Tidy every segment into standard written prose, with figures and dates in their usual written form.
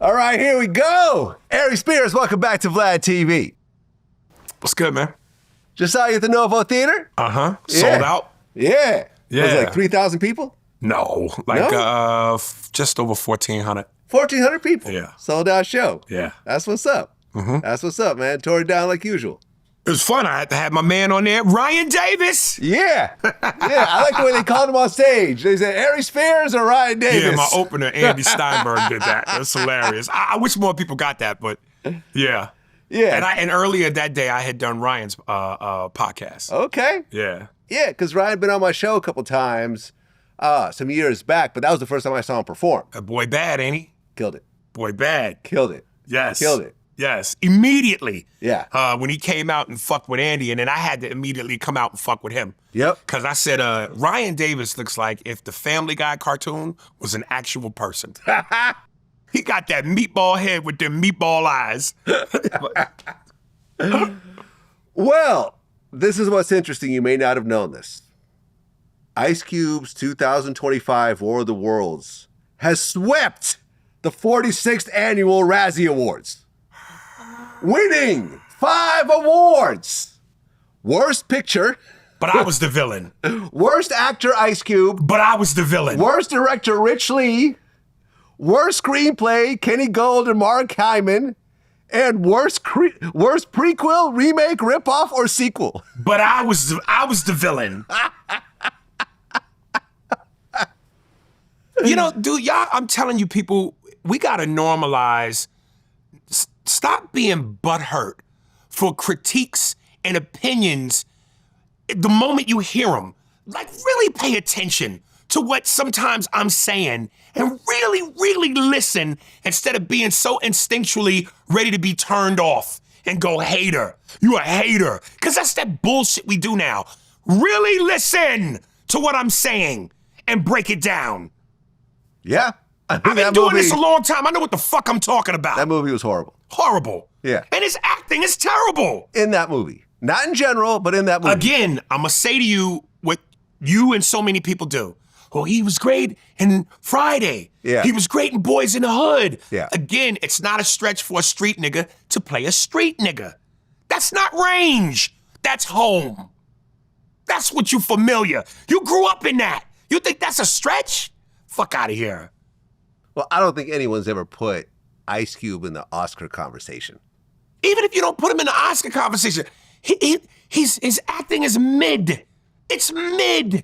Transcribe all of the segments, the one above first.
All right, here we go. Aries Spears, welcome back to VladTV. What's good, man? Just saw you at the Novo Theater? Uh-huh. Sold out? Yeah. Yeah. Was it like 3,000 people? No, just over 1,400. 1,400 people? Yeah. Sold out show. Yeah. That's what's up. That's what's up, man. Tore it down like usual. It was fun. I had to have my man on there, Ryan Davis. Yeah. I like the way they called him on stage. They said, Aries Spears or Ryan Davis? Yeah, my opener, Andy Steinberg, did that. That's hilarious. I wish more people got that, but yeah. Yeah. And earlier that day, I had done Ryan's podcast. Okay. Yeah. Yeah, because Ryan had been on my show a couple times some years back, but that was the first time I saw him perform. Boy bad, ain't he? Killed it. Boy bad. Killed it. Yes. Killed it. Yes. Immediately. Yeah. When he came out and fucked with Andy, and then I had to immediately come out and fuck with him. Yep. Because I said, Ryan Davis looks like if the Family Guy cartoon was an actual person. He got that meatball head with them meatball eyes. Well, this is what's interesting. You may not have known this. Ice Cube's 2025 War of the Worlds has swept the 46th annual Razzie Awards, winning 5 awards. Worst Picture. But I was the villain. Worst Actor, Ice Cube. But I was the villain. Worst Director, Rich Lee. Worst Screenplay, Kenny Gold and Mark Hyman. And worst prequel, remake, ripoff, or sequel. But I was the villain. You know, dude, y'all, I'm telling you people, we gotta normalize, stop being butthurt for critiques and opinions the moment you hear them. Like, really pay attention to what sometimes I'm saying and really, really listen instead of being so instinctually ready to be turned off and go, hater, you a hater. Because that's that bullshit we do now. Really listen to what I'm saying and break it down. Yeah. I've been doing this a long time. I know what the fuck I'm talking about. That movie was horrible. Horrible. Yeah. And his acting is terrible. In that movie. Not in general, but in that movie. Again, I'm going to say to you what you and so many people do. Oh, he was great in Friday. Yeah. He was great in Boys in the Hood. Yeah. Again, it's not a stretch for a street nigga to play a street nigga. That's not range. That's home. That's what you familiar. You grew up in that. You think that's a stretch? Fuck out of here. Well, I don't think anyone's ever put Ice Cube in the Oscar conversation. Even if you don't put him in the Oscar conversation, his acting is mid. It's mid.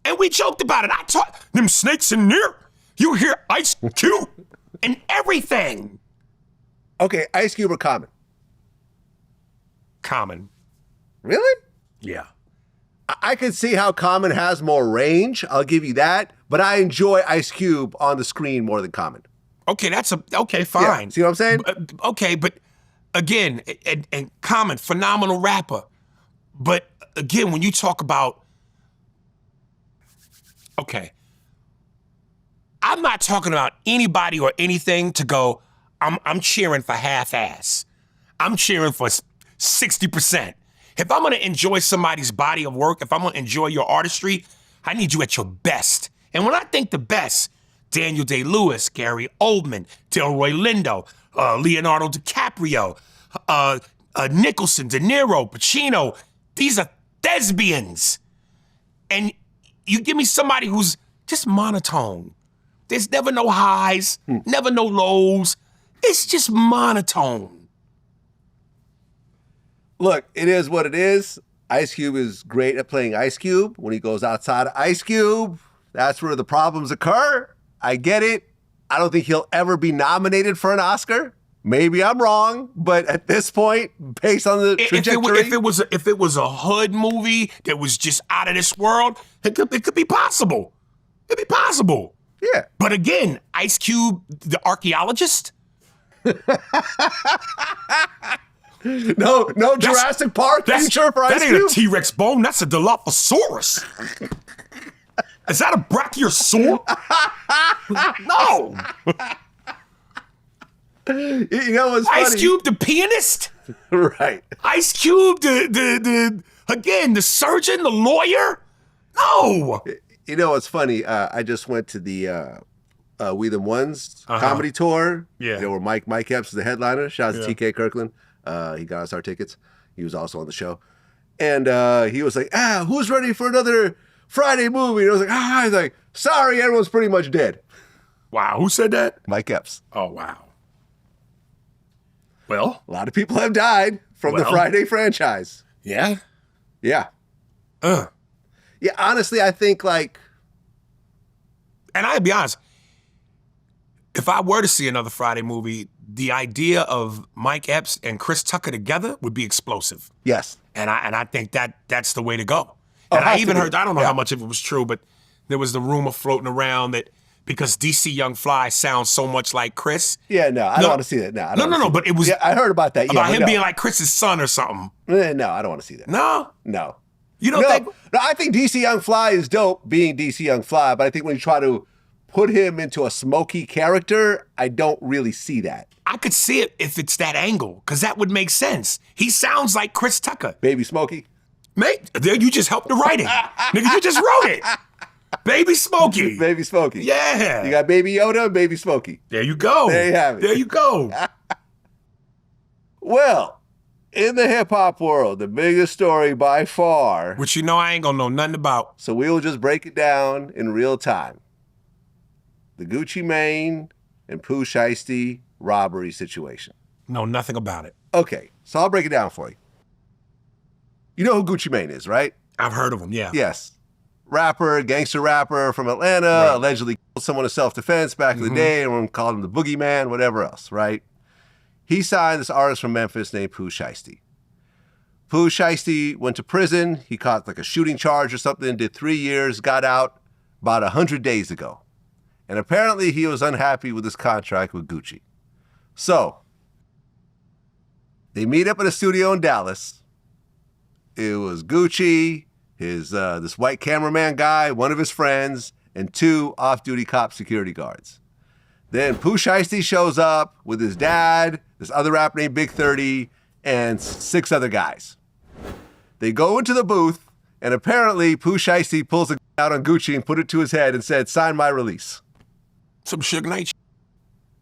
And we joked about it. I taught them snakes in there. You hear Ice Cube and everything. Okay, Ice Cube or Common? Common. Really? Yeah. I could see how Common has more range. I'll give you that. But I enjoy Ice Cube on the screen more than Common. Okay, okay, fine. Yeah, see what I'm saying? Okay, but again, and Common, phenomenal rapper. But again, when you talk about, okay, I'm not talking about anybody or anything to go, I'm cheering for half-ass. I'm cheering for 60%. If I'm gonna enjoy somebody's body of work, if I'm gonna enjoy your artistry, I need you at your best. And when I think the best, Daniel Day-Lewis, Gary Oldman, Delroy Lindo, Leonardo DiCaprio, Nicholson, De Niro, Pacino, these are thespians. And you give me somebody who's just monotone. There's never no highs, never no lows. It's just monotone. Look, it is what it is. Ice Cube is great at playing Ice Cube. When he goes outside of Ice Cube, that's where the problems occur. I get it. I don't think he'll ever be nominated for an Oscar. Maybe I'm wrong, but at this point, based on the trajectory, if it was a hood movie that was just out of this world, it could be possible. It'd be possible. Yeah. But again, Ice Cube, the archaeologist. No Jurassic Park future for Ice Cube? That ain't a T-Rex bone, that's a Dilophosaurus. Is that a brachiosaur? No. You know what's funny? Ice Cube, the pianist? Right. Ice Cube, the surgeon, the lawyer? No. You know what's funny? I just went to the We Them Ones comedy tour. Yeah. Where Mike Epps is the headliner. Shout out to Yeah. TK Kirkland. He got us our tickets. He was also on the show. And he was like, who's ready for another Friday movie? And I was like, he's like, sorry, everyone's pretty much dead. Wow, who said that? Mike Epps. Oh, wow. Well, A lot of people have died from the Friday franchise. yeah. Yeah. Yeah, honestly, I think like... And I'd be honest, if I were to see another Friday movie, the idea of Mike Epps and Chris Tucker together would be explosive. Yes. And I think that's the way to go. Oh, And it I has even to be. heard, I don't know Yeah. how much of it was true, but there was the rumor floating around that because DC Young Fly sounds so much like Chris. Yeah, no, I don't want to see that. No, I don't wanna see but it was that. Yeah, I heard about that. about Yeah, him but being like Chris's son or something. no, I don't want to see that. No? No. You don't think? No, I think DC Young Fly is dope being DC Young Fly, but I think when you try to put him into a smoky character, I don't really see that. I could see it if it's that angle, because that would make sense. He sounds like Chris Tucker. Baby Smokey. Mate, there you just helped the writing. Nigga, you just wrote it. Baby Smokey. Baby Smokey. Yeah. You got Baby Yoda and Baby Smokey. There you go. There you have it. There you go. Well, in the hip-hop world, the biggest story by far, Which you know I ain't gonna know nothing about. so we will just break it down in real time. The Gucci Mane and Pooh Shiesty robbery situation. Know nothing about it. Okay, so I'll break it down for you. You know who Gucci Mane is, right? I've heard of him, yeah. Yes. Rapper, gangster rapper from Atlanta, Right. allegedly killed someone in self-defense back in the day. Everyone called him the boogeyman, whatever else, right? He signed this artist from Memphis named Pooh Shiesty. Pooh Shiesty went to prison. He caught like a shooting charge or something, did 3 years, got out about 100 days ago. And apparently he was unhappy with his contract with Gucci. So, they meet up in a studio in Dallas. It was Gucci, his this white cameraman guy, one of his friends, and 2 off-duty cop security guards. Then Pooh Shiesty shows up with his dad, this other rapper named Big 30, and 6 other guys. They go into the booth, and apparently Pooh Shiesty pulls a out on Gucci and put it to his head and said, "Sign my release." Some Suge Knight shit.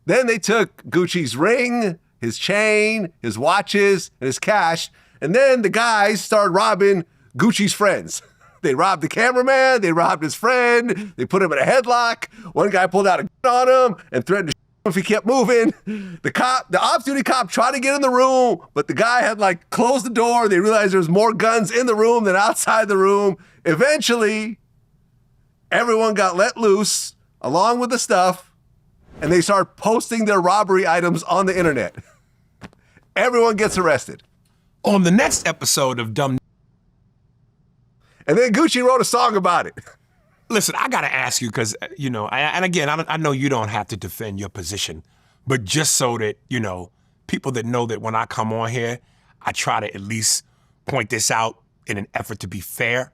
Then they took Gucci's ring, his chain, his watches, and his cash, and then the guys started robbing Gucci's friends. They robbed the cameraman, they robbed his friend, they put him in a headlock. One guy pulled out a gun on him and threatened to shoot him if he kept moving. The off-duty cop tried to get in the room, but the guy had like closed the door. They realized there was more guns in the room than outside the room. Eventually, everyone got let loose along with the stuff, and they start posting their robbery items on the internet. Everyone gets arrested. On the next episode of Dumb. And then Gucci wrote a song about it. Listen, I gotta ask you, because, and again, I know you don't have to defend your position, but just so that, people that know that when I come on here, I try to at least point this out in an effort to be fair.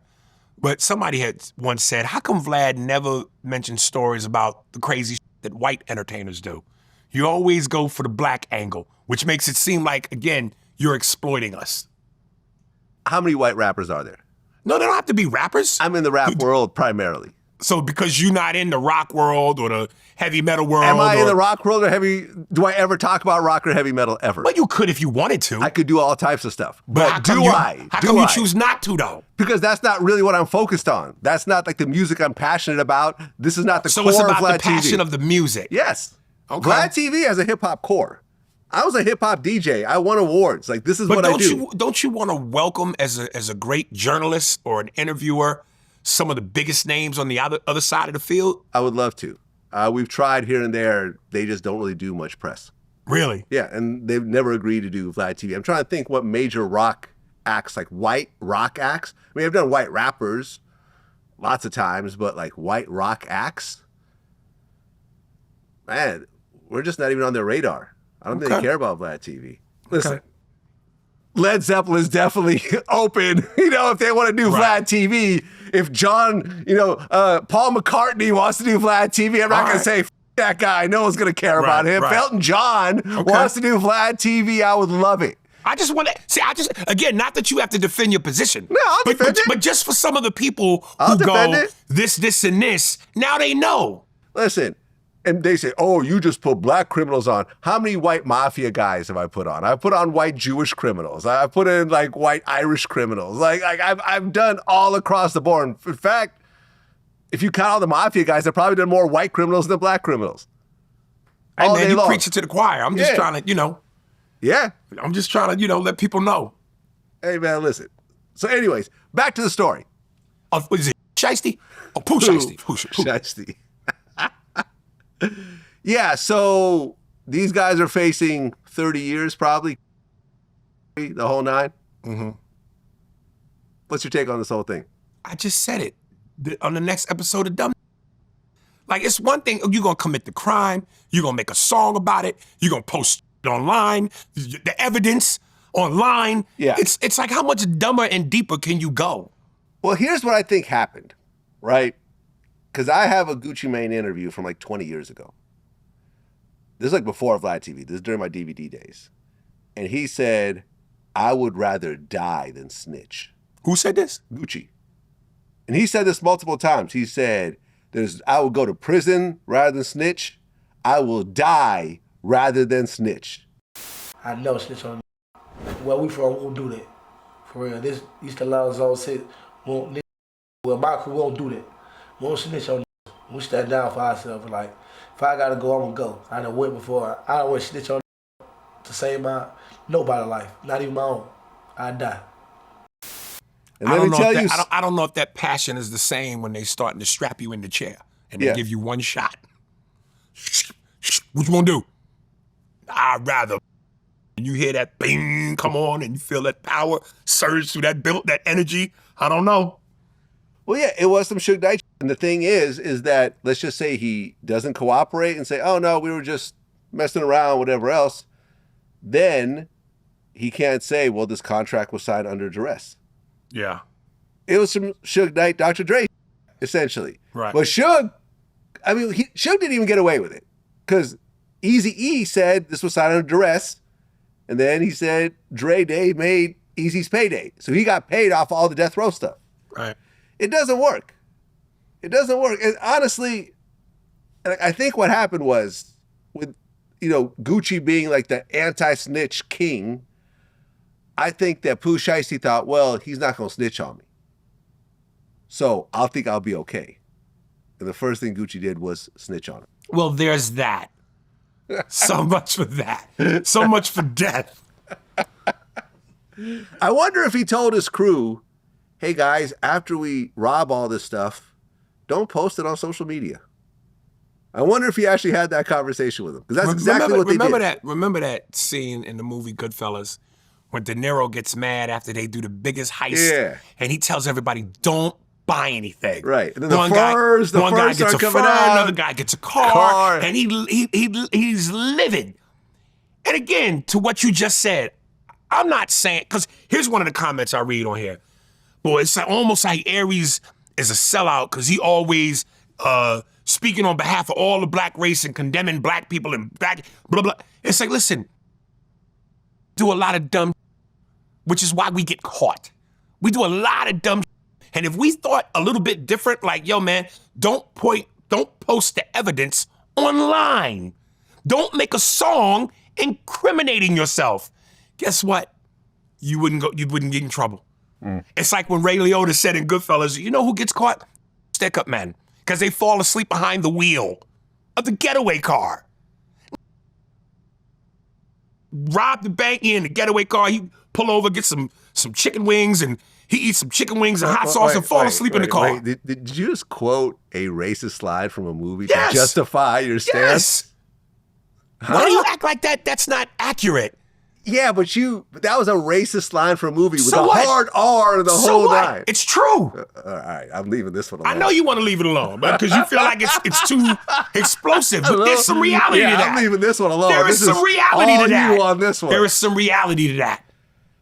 But somebody had once said, how come Vlad never mentions stories about the crazy shit that white entertainers do? You always go for the black angle, which makes it seem like, again, you're exploiting us. How many white rappers are there? No, they don't have to be rappers. I'm in the rap world primarily. So because you're not in the rock world or the heavy metal world. Am I in the rock world or heavy? Do I ever talk about rock or heavy metal ever? But you could if you wanted to. I could do all types of stuff. But how come do you, I? How Do come you I? choose not to, though? Because that's not really what I'm focused on. That's not like the music I'm passionate about. This is not the So core it's of about Vlad the passion TV. of the music. Yes. Okay. Vlad TV has a hip hop core. I was a hip hop DJ. I won awards. Like, this is what I do. Don't you want to welcome as a great journalist or an interviewer some of the biggest names on the other side of the field? I would love to. We've tried here and there. They just don't really do much press. Really? Yeah, and they've never agreed to do Vlad TV. I'm trying to think what major rock acts, like white rock acts. I mean, I've done white rappers lots of times, but like white rock acts, man, we're just not even on their radar. I don't think they care about Vlad TV. Listen, Okay. Led Zeppelin's definitely open, if they want to do Right. Vlad TV. If John, Paul McCartney wants to do Vlad TV, I'm not going to say, F that guy. No one's going to care about him. right. If Elton John wants to do Vlad TV, I would love it. I just want to again, not that you have to defend your position. No, I'll defend it. But just for some of the people I'll who defend go it. this, and this, now they know. Listen, And they say, oh, you just put black criminals on. How many white mafia guys have I put on? I've put on white Jewish criminals. I've put in like white Irish criminals. Like I've done all across the board. In fact, if you count all the mafia guys, I've probably done more white criminals than black criminals. Hey man, you preach it to the choir. I'm just trying to, Yeah. I'm just trying to, let people know. Hey man, listen. So anyways, back to the story. What is it? Shiesty? Oh, Pooh Shiesty. Pooh Shiesty. Yeah, so these guys are facing 30 years probably, the whole nine. Mm-hmm. What's your take on this whole thing? I just said it on the next episode of Dumb. Like, it's one thing, you're going to commit the crime, you're going to make a song about it, you're going to post it online, the evidence online. Yeah. It's like, how much dumber and deeper can you go? Well, here's what I think happened, right? Because I have a Gucci Mane interview from like 20 years ago. This is like before VladTV. This is during my DVD days. And he said, I would rather die than snitch. Who said this? Gucci. And he said this multiple times. He said, I will go to prison rather than snitch. I will die rather than snitch. I know snitch on. Where we from, we won't do that. For real. This East Carolina's all said, well, my crew won't do that. We won't snitch on. We stand down for ourselves. Like, if I gotta go, I'm gonna go. I done went before. I don't want to snitch on to save nobody's life, not even my own. I die. And let me tell you, I don't know if that passion is the same when they starting to strap you in the chair and they give you one shot. What you gonna do? I'd rather. You hear that bing come on and you feel that power surge through that energy. I don't know. Well, yeah, it was some Suge Knight. And the thing is that let's just say he doesn't cooperate and say, oh no, we were just messing around, whatever else. Then he can't say, well, this contract was signed under duress. Yeah. It was some Suge Knight, Dr. Dre, essentially. Right. But Suge, Suge didn't even get away with it because Eazy-E said this was signed under duress. And then he said Dre Day made Eazy's payday. So he got paid off all the death row stuff. Right. It doesn't work. It doesn't work. And honestly, I think what happened was with, Gucci being like the anti-snitch king, I think that Pooh Shiesty thought, well, he's not going to snitch on me. So I'll think I'll be okay. And the first thing Gucci did was snitch on him. Well, there's that. So much for that. So much for death. I wonder if he told his crew, hey guys, after we rob all this stuff, don't post it on social media. I wonder if he actually had that conversation with them. Because that's exactly what they did. Remember that scene in the movie Goodfellas when De Niro gets mad after they do the biggest heist? Yeah. And he tells everybody, don't buy anything. Right. And then one guy gets a fur, another guy gets a car. And he's livid. And again, to what you just said, I'm not saying, because here's one of the comments I read on here. Boy, it's almost like Aries is a sellout because he always speaking on behalf of all the black race and condemning black people and black blah, blah. It's like, listen, do a lot of dumb, which is why we get caught. We do a lot of dumb. And if we thought a little bit different, like, yo, man, don't post the evidence online. Don't make a song incriminating yourself. Guess what? You wouldn't get in trouble. It's like when Ray Liotta said in Goodfellas, you know who gets caught? Stick-up men. Because they fall asleep behind the wheel of the getaway car. Rob the bank in the getaway car, he pull over, get some chicken wings, and he eats some chicken wings and hot sauce and fall asleep in the car. Did you just quote a racist line from a movie to Yes. justify your stance? Yes. Why do you act like that? That's not accurate. Yeah, but that was a racist line from a movie with So a what? hard R and the So whole what? nine. It's true. All right, I'm leaving this one alone. I know you want to leave it alone, but because you feel like it's too explosive. But there's some reality to that. I'm leaving this one alone. There is some reality all to that. you on this one. There is some reality to that.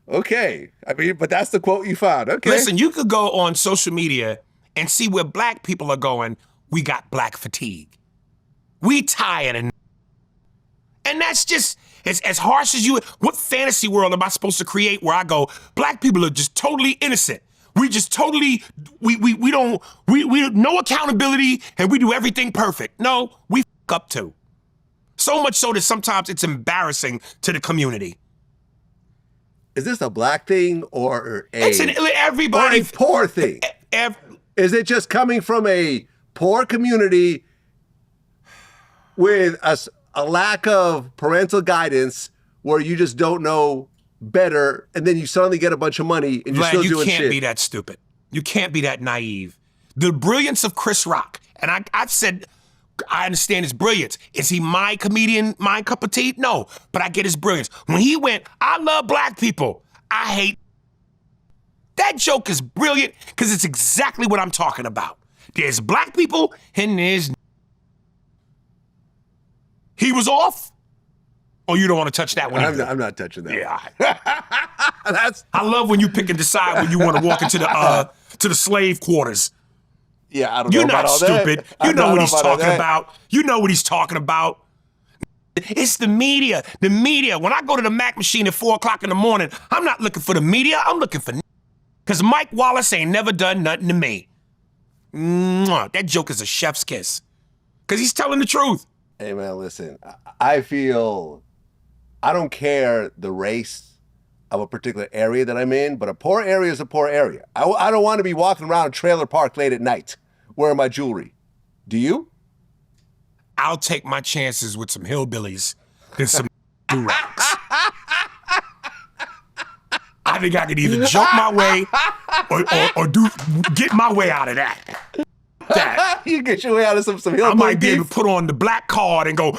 Okay. But that's the quote you found. Okay. Listen, you could go on social media and see where black people are going. We got black fatigue. We tired and that's just as harsh as you. What fantasy world am I supposed to create where I go, black people are just totally innocent. We just totally we don't no accountability and we do everything perfect. No, we up to. So much so that sometimes it's embarrassing to the community. Is this a black thing or It's everybody. or a poor thing? Is it just coming from a poor community with a lack of parental guidance where you just don't know better, and then you suddenly get a bunch of money and you're Vlad, still doing shit? You can't be that stupid. You can't be that naive. The brilliance of Chris Rock, and I've said, I understand his brilliance. Is he my comedian, my cup of tea? No, but I get his brilliance. When he went, I love black people, I hate. That joke is brilliant because it's exactly what I'm talking about. There's black people and there's. He was off? Or you don't want to touch that one either? I'm not touching that. Yeah. That's. I love when you pick and decide when you want to walk into the slave quarters. Yeah, I don't You're know about not all stupid. that. You know what he's talking about. You know what he's talking about. It's the media. The media. When I go to the Mac machine at 4 o'clock in the morning, I'm not looking for the media. I'm looking for. Because Mike Wallace ain't never done nothing to me. Mwah. That joke is a chef's kiss. Because he's telling the truth. Hey, man, listen. I feel I don't care the race of a particular area that I'm in, but a poor area is a poor area. I don't want to be walking around a trailer park late at night wearing my jewelry. Do you? I'll take my chances with some hillbillies than some do-rags. I think I could either joke my way or get my way out of that. You get your way out of some hillbilly. I might be able to put on the black card and go,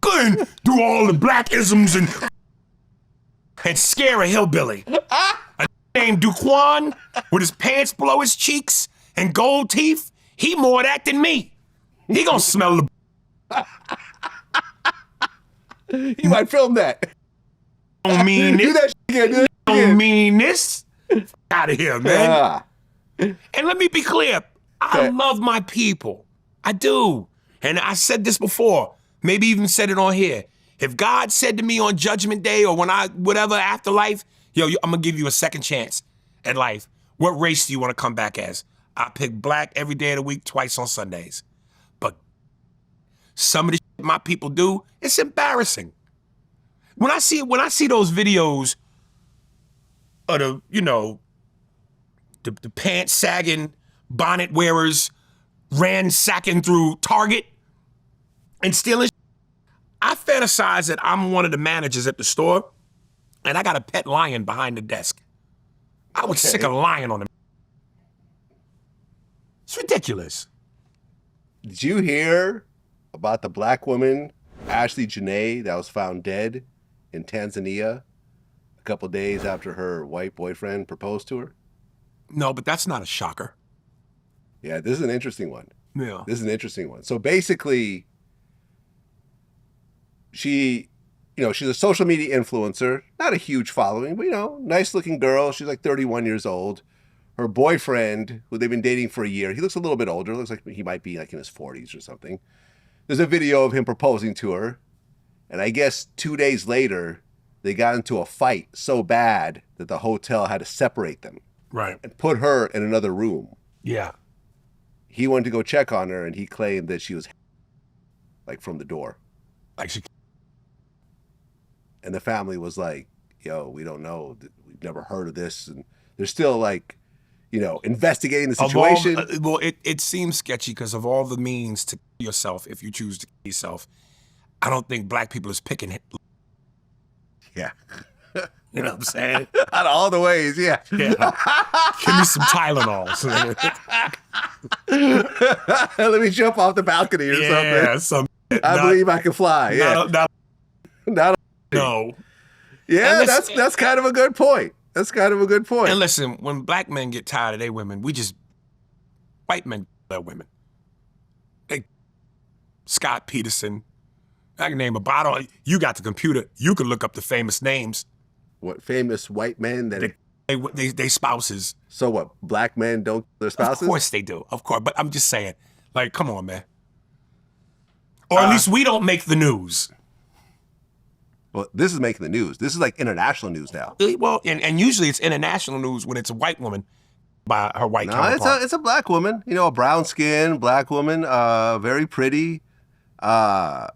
good, do all the black isms and scare a hillbilly. A named Duquan with his pants below his cheeks and gold teeth, he more that than me. He gonna smell the. You might film that. Don't mean Do this. that shit again. Don't mean this. Out of here, man. Ah. And let me be clear. I love my people. I do. And I said this before, maybe even said it on here. If God said to me on Judgment Day or when whatever, afterlife, yo, I'm gonna give you a second chance at life. What race do you want to come back as? I pick black every day of the week, twice on Sundays. But some of the shit my people do, it's embarrassing. When I see those videos of the pants sagging, bonnet wearers ransacking through Target and stealing, I fantasize that I'm one of the managers at the store and I got a pet lion behind the desk. I would sick a lion on him. It's ridiculous. Did you hear about the black woman, Ashley Janae, that was found dead in Tanzania a couple days after her white boyfriend proposed to her? No, but that's not a shocker. Yeah, this is an interesting one. Yeah. This is an interesting one. So basically, she's a social media influencer, not a huge following, but, nice looking girl. She's like 31 years old. Her boyfriend, who they've been dating for a year, he looks a little bit older. Looks like he might be like in his 40s or something. There's a video of him proposing to her. And I guess 2 days later, they got into a fight so bad that the hotel had to separate them. Right. And put her in another room. Yeah. He went to go check on her, and he claimed that she was like from the door. Like she. And the family was like, yo, we don't know. We've never heard of this. And they're still like, investigating the situation. Well, it seems sketchy because of all the means to kill yourself if you choose to kill yourself. I don't think black people is picking it. Yeah. You know what I'm saying? Out of all the ways, yeah. Yeah. Give me some Tylenol. Let me jump off the balcony or something. I believe I can fly. Yeah. No. Yeah, that's kind of a good point. That's kind of a good point. And listen, when black men get tired of their women, white men kill their women. Scott Peterson. I can name a bottle. You got the computer. You can look up the famous names. What famous white men that they spouses. So what? Black men don't kill their spouses? Of course they do. Of course. But I'm just saying, like, come on, man. Or at least we don't make the news. Well, this is making the news. This is like international news now. Well, and usually it's international news when it's a white woman by her white counterpart. It's a black woman. A brown skin, black woman, very pretty. I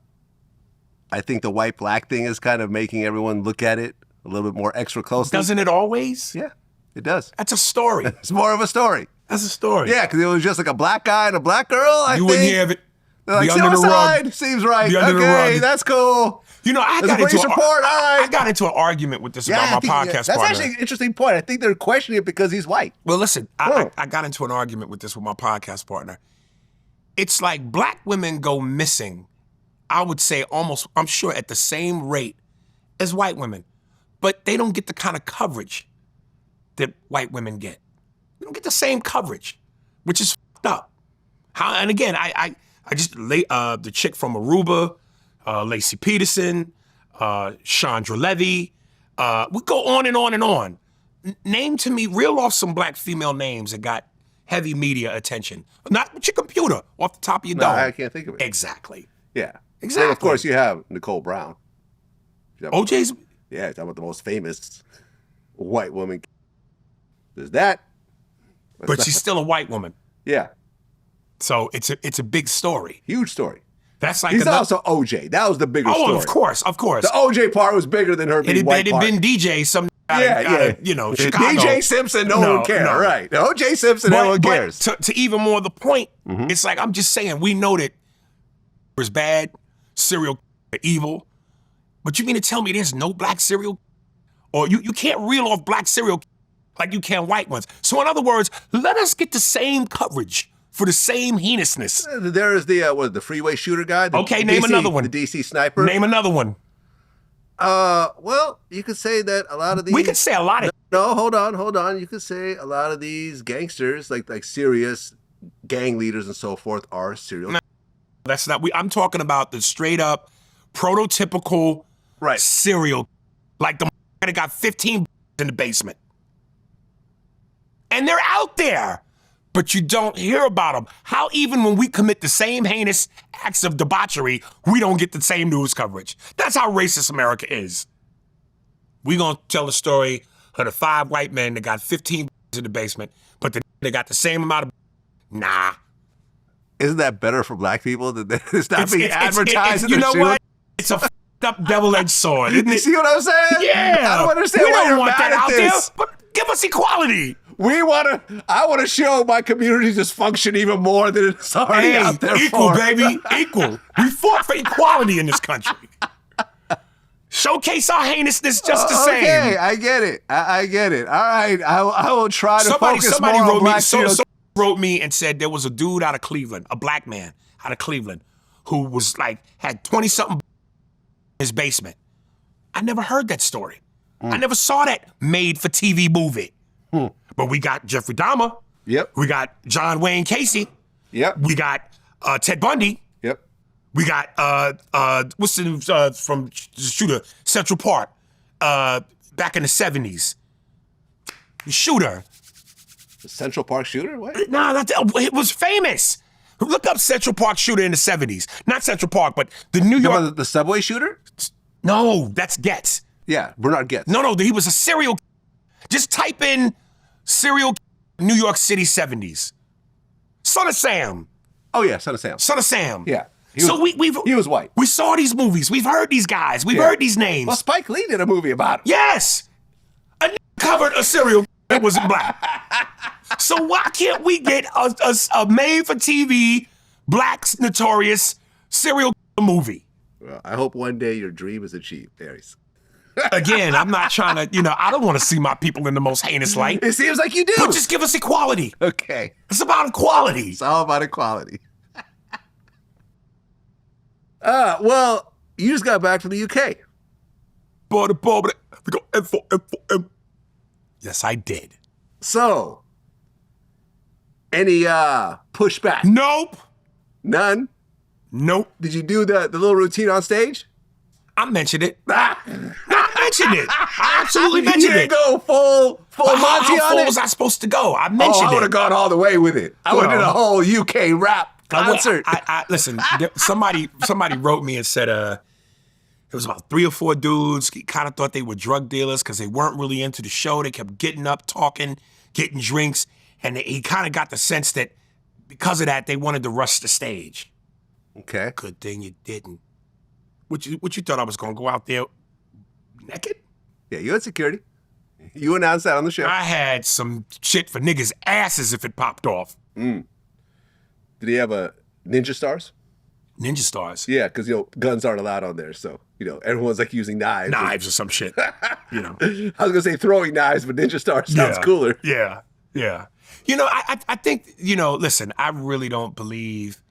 think the white-black thing is kind of making everyone look at it a little bit more extra closely. Doesn't it always? Yeah, it does. That's a story. It's more of a story. That's a story. Yeah, because it was just like a black guy and a black girl, I You think. wouldn't have it. They're like, be under the suicide rug. seems right. Be under the Okay, rug. that's cool. You know, I There's a got into police report. All right. I got into an argument with this Yeah, about I my think- podcast that's partner. actually an interesting point. I think they're questioning it because he's white. Well, listen, Oh. I got into an argument with this with my podcast partner. It's like black women go missing, I would say almost, I'm sure, at the same rate as white women. But they don't get the kind of coverage that white women get. They don't get the same coverage, which is fucked up. And again, I just, the chick from Aruba, Lacey Peterson, Chandra Levy, we go on and on and on. Name to me, reel off some black female names that got heavy media attention. Not with your computer, off the top of your No, dome. I can't think of it. Exactly. Yeah. Exactly. Then, of course, you have Nicole Brown. OJ's, Yeah, talking about the most famous white woman. There's that. but she's still a white woman. Yeah, So it's a big story. huge story. That's like He's another, also OJ. That was the bigger story. oh, of course. The OJ part was bigger than her It being had white part. been DJ, some you know, Chicago. DJ Simpson, no one cares. no. Right. OJ Simpson, no one cares. To even more the point, it's like I'm just saying, we know that is bad, serial evil, but you mean to tell me there's no black serial, or you can't reel off black serial like you can white ones. So in other words, let us get the same coverage for the same heinousness. There is the freeway shooter guy. Okay, name another one. The DC sniper. Name another one. Well, you could say that a lot of these. We could say a lot of. No, hold on. You could say a lot of these gangsters, like serious gang leaders and so forth, are serial. That's not. I'm talking about the straight up, prototypical, Right. serial, like the that got 15 in the basement, and they're out there, but you don't hear about them. How even when we commit the same heinous acts of debauchery, we don't get the same news coverage. That's how racist America is. We gonna tell the story of the 5 white men that got 15 in the basement, but they got the same amount of. Nah. Isn't that better for black people that it's not being advertised? You in know their what? It's a f***ed up double-edged sword, isn't You it? see what I'm saying? Yeah. I don't understand we why don't you're want mad that at out this. there. But give us equality. I want to show my community's dysfunction even more than it's already Hey, out there equal, for. baby, equal. We fought for equality in this country. Showcase our heinousness just the same. Okay, I get it. I get it. All right, I will try to focus more on black serial somebody wrote me and said there was a dude out of Cleveland, a black man out of Cleveland, who was like, had 20-something in his basement. I never heard that story. I never saw that made-for-TV movie. But we got Jeffrey Dahmer. Yep. We got John Wayne Casey. Yep. We got Ted Bundy. Yep. We got what's the name from the shooter, Central Park, back in the 70s. The shooter. The Central Park shooter? What? Nah, it was famous. Look up Central Park shooter in the 70s. Not Central Park, but the New You York. about the subway shooter? No, that's Getz. Yeah, Bernard Getz. No, he was a serial. Just type in serial New York City 70s. Son of Sam. Oh yeah, Son of Sam. Son of Sam. Yeah. He was white. We saw these movies. We've heard these guys. We've Yeah. heard these names. Well, Spike Lee did a movie about him. Yes. Covered a serial that wasn't black. So why can't we get a made-for-TV, black notorious serial movie? Well, I hope one day your dream is achieved, Aries. Again, I'm not trying to, I don't want to see my people in the most heinous light. It seems like you do. But just give us equality. Okay. It's about equality. It's all about equality. Well, you just got back from the UK. Yes, I did. So, any pushback? Nope. None? Nope. Did you do the little routine on stage? I mentioned it. Ah. I mentioned it. I absolutely You mentioned didn't it. go full How Monty on full it? was I supposed to go? I Oh, mentioned I would it. have gone all the way with it. I would have did a whole UK rap concert. Listen, somebody wrote me and said it was about 3 or 4 dudes. He kind of thought they were drug dealers because they weren't really into the show. They kept getting up, talking, getting drinks, and he kind of got the sense that because of that, they wanted to rush the stage. Okay. Good thing you didn't. What you thought I was gonna go out there naked? Yeah, you had security. You announced that on the show. I had some shit for niggas' asses if it popped off. Did he have a ninja stars? Ninja stars. Yeah, because guns aren't allowed on there, so everyone's like using knives. Knives or some shit. I was gonna say throwing knives, but ninja stars sounds cooler. Yeah, yeah. I think listen, I really don't believe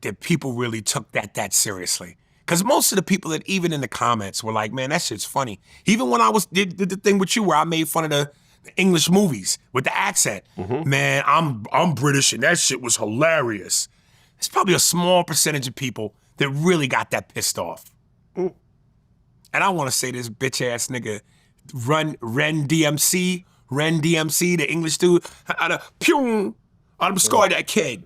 that people really took that seriously. Because most of the people that even in the comments were like, man, that shit's funny. Even when I did the thing with you where I made fun of the English movies with the accent. Man, I'm British and that shit was hilarious. There's probably a small percentage of people that really got that pissed off. And I want to say this bitch ass nigga, Ren DMC, the English dude, I'm scored that kid.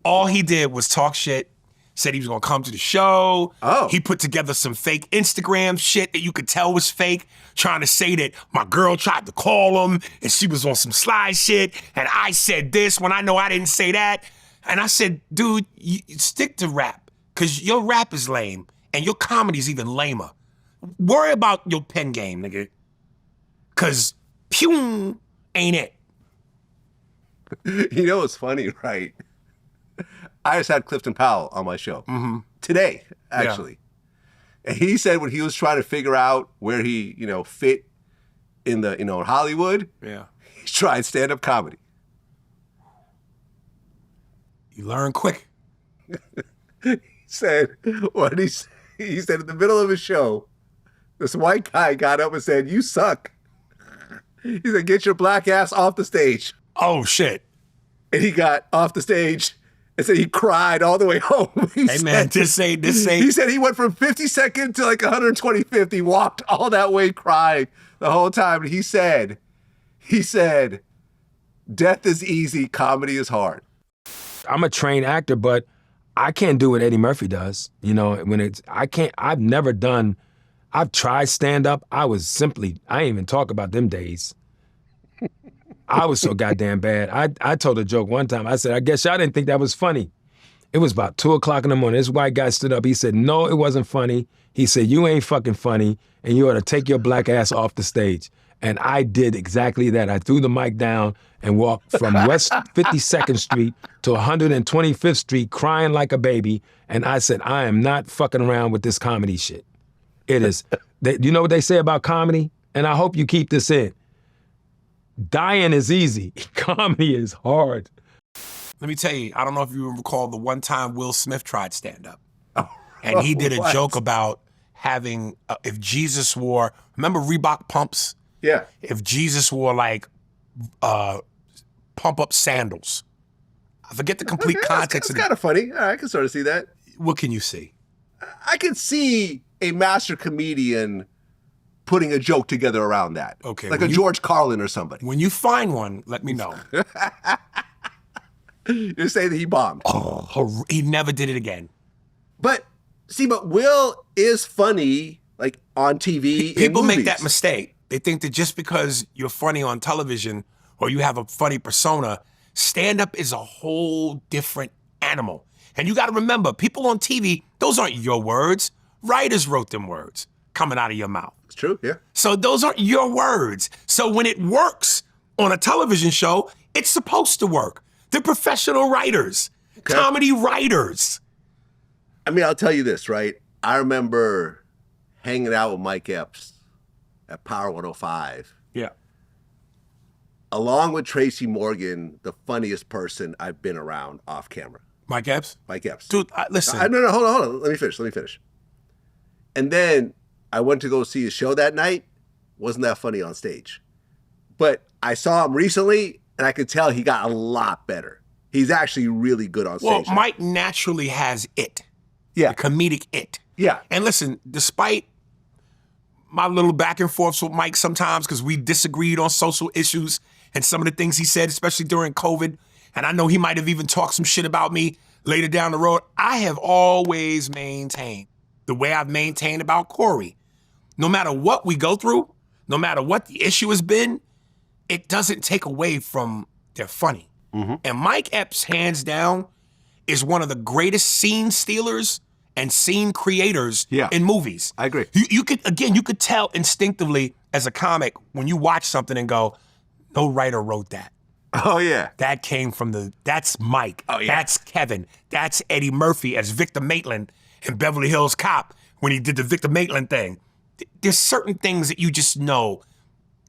All he did was talk shit, said he was gonna come to the show. Oh. He put together some fake Instagram shit that you could tell was fake, trying to say that my girl tried to call him and she was on some sly shit, and I said this when I know I didn't say that. And I said, dude, you stick to rap, because your rap is lame and your comedy's even lamer. Worry about your pen game, nigga. Because pew ain't it. You know what's funny, right? I just had Clifton Powell on my show today, actually. Yeah. And he said when he was trying to figure out where he, fit in the, in Hollywood, he tried stand-up comedy. You learn quick. He said in the middle of his show, this white guy got up and said, "You suck." He said, "Get your black ass off the stage." Oh, shit. And he got off the stage and said he cried all the way home. Man, this ain't. He said he went from 52nd to like 125th. He walked all that way crying the whole time. And he said, death is easy, comedy is hard. I'm a trained actor, but I can't do what Eddie Murphy does. I've tried stand-up. I didn't even talk about them days. I was so goddamn bad. I told a joke one time. I said, I guess y'all didn't think that was funny. It was about 2 o'clock in the morning. This white guy stood up. He said, no, it wasn't funny. He said, you ain't fucking funny, and you ought to take your black ass off the stage. And I did exactly that. I threw the mic down and walked from West 52nd Street to 125th Street crying like a baby. And I said, I am not fucking around with this comedy shit. It is. You know what they say about comedy? And I hope you keep this in. Dying is easy. Comedy is hard. Let me tell you, I don't know if you recall the one time Will Smith tried stand-up. And he did a joke about having, if Jesus wore, remember Reebok pumps? Yeah. If Jesus wore like pump-up sandals. I forget the complete context. It's kind of funny. I can sort of see that. What can you see? I can see a master comedian putting a joke together around that. Okay. Like a George Carlin or somebody. When you find one, let me know. You're saying that he bombed. Oh, he never did it again. But Will is funny, like on TV. People make that mistake. They think that just because you're funny on television or you have a funny persona, stand-up is a whole different animal. And you got to remember, people on TV, those aren't your words. Writers wrote them words coming out of your mouth. It's true, yeah. So those aren't your words. So when it works on a television show, it's supposed to work. They're professional writers, comedy writers. I mean, I'll tell you this, right? I remember hanging out with Mike Epps at Power 105. Yeah. Along with Tracy Morgan, the funniest person I've been around off camera. Mike Epps? Mike Epps. Dude, listen. No, hold on. Let me finish. And then I went to go see his show that night. Wasn't that funny on stage. But I saw him recently, and I could tell he got a lot better. He's actually really good on stage. Well, Mike naturally has it. Yeah. The comedic it. Yeah. And listen, despite my little back and forths with Mike sometimes, because we disagreed on social issues and some of the things he said, especially during COVID, and I know he might have even talked some shit about me later down the road, I have always maintained the way I've maintained about Corey. No matter what we go through, no matter what the issue has been, it doesn't take away from they're funny. Mm-hmm. And Mike Epps, hands down, is one of the greatest scene stealers and scene creators in movies. I agree. You could tell instinctively as a comic when you watch something and go, no writer wrote that. Oh, yeah. That came from that's Mike. Oh, yeah. That's Kevin. That's Eddie Murphy as Victor Maitland in Beverly Hills Cop when he did the Victor Maitland thing. There's certain things that you just know,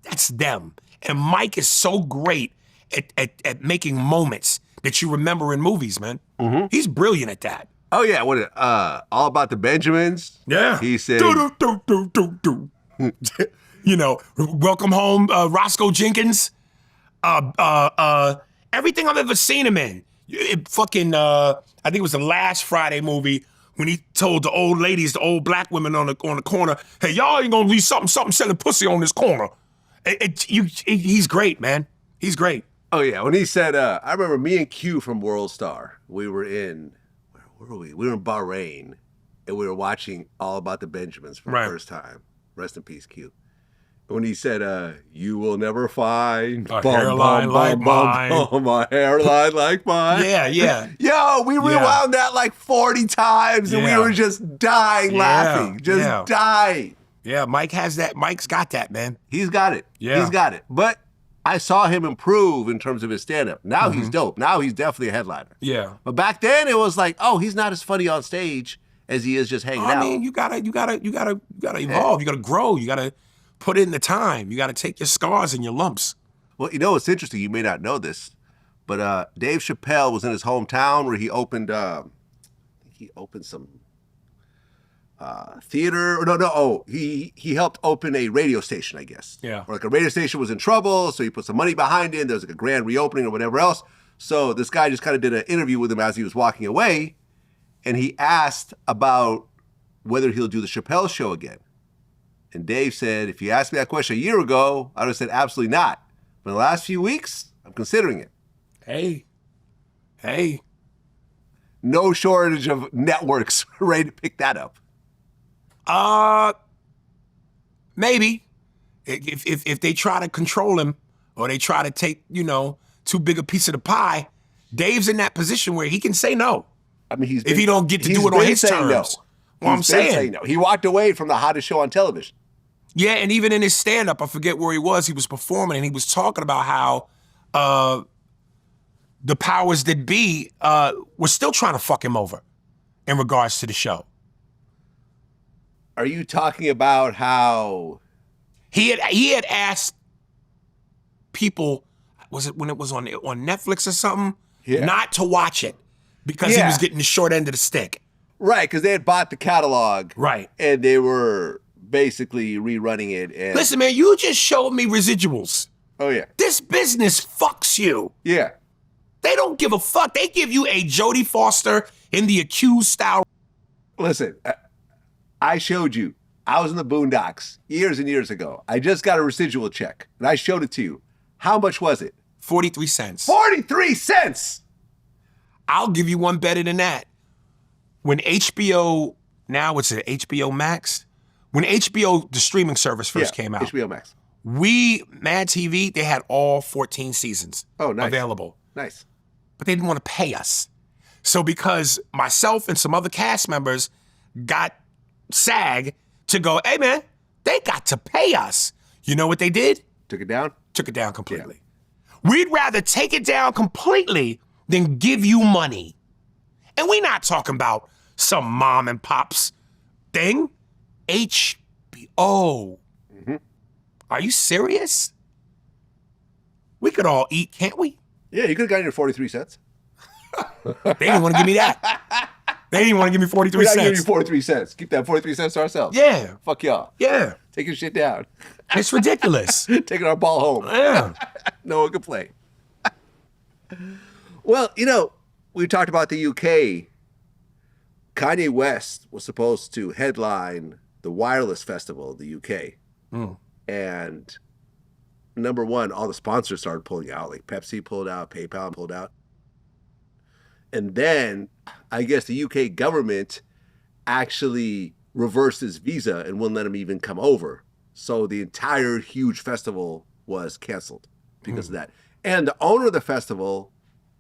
that's them. And Mike is so great at making moments that you remember in movies, man. Mm-hmm. He's brilliant at that. Oh, yeah. What? All About the Benjamins? Yeah. He said... Do. You know, Welcome Home, Roscoe Jenkins. Everything I've ever seen him in. I think it was the last Friday movie when he told the old ladies, the old black women on the corner, hey, y'all ain't gonna leave something selling pussy on this corner. He's great, man. He's great. Oh, yeah. When he said, I remember me and Q from World Star, we were in, where were we? We were in Bahrain, and we were watching All About the Benjamins for the first time. Rest in peace, Q. When he said, you will never find a hairline like mine. A hairline like mine. Yeah. Yo, we rewound that like 40 times and we were just dying laughing. Just dying. Yeah, Mike has that. Mike's got that, man. He's got it. Yeah. He's got it. But I saw him improve in terms of his stand-up. Now he's dope. Now he's definitely a headliner. Yeah. But back then it was like, oh, he's not as funny on stage as he is just hanging out. I mean, you gotta evolve. You gotta grow. You gotta put in the time. You got to take your scars and your lumps. Well, you know, it's interesting. You may not know this, but Dave Chappelle was in his hometown where he opened, some theater. He helped open a radio station, I guess. Yeah. Or like a radio station was in trouble, so he put some money behind it. There was like a grand reopening or whatever else. So this guy just kind of did an interview with him as he was walking away, and he asked about whether he'll do the Chappelle show again. And Dave said, if you asked me that question a year ago, I would have said absolutely not. But in the last few weeks, I'm considering it. Hey. No shortage of networks ready to pick that up. Maybe. If they try to control him or they try to take, too big a piece of the pie, Dave's in that position where he can say no. I mean, if he don't get to do it on his terms. No. Well, I'm saying no. He walked away from the hottest show on television. Yeah, and even in his stand-up, I forget where he was performing, and he was talking about how the powers that be were still trying to fuck him over in regards to the show. Are you talking about how he had asked people, was it when it was on Netflix or something, not to watch it because he was getting the short end of the stick. Right, because they had bought the catalog. Right. And they were basically rerunning it. And listen, man, you just showed me Residuals. Oh, yeah. This business fucks you. Yeah. They don't give a fuck. They give you a Jodie Foster in the Accused style. Listen, I showed you. I was in the Boondocks years and years ago. I just got a residual check, and I showed it to you. How much was it? 43 cents. 43 cents! I'll give you one better than that. When HBO, now it's at HBO Max, when HBO, the streaming service first came out. HBO Max. Mad TV, they had all 14 seasons available. Nice. But they didn't want to pay us. So because myself and some other cast members got SAG to go, hey man, they got to pay us. You know what they did? Took it down? Took it down completely. Yeah. We'd rather take it down completely than give you money. And we're not talking about some mom and pops thing. HBO. Mm-hmm. Are you serious? We could all eat, can't we? Yeah, you could have gotten your 43 cents. They didn't want to give me that. They didn't want to give me 43 cents. We're not giving you 43 cents. Keep that 43 cents to ourselves. Yeah. Fuck y'all. Yeah. Take your shit down. It's ridiculous. Taking our ball home. Yeah. No one can play. Well, we talked about the UK. Kanye West was supposed to headline the Wireless Festival of the UK. And number one, all the sponsors started pulling out. Like Pepsi pulled out, PayPal pulled out. And then I guess the UK government actually reversed his visa and wouldn't let him even come over. So the entire huge festival was canceled because of that. And the owner of the festival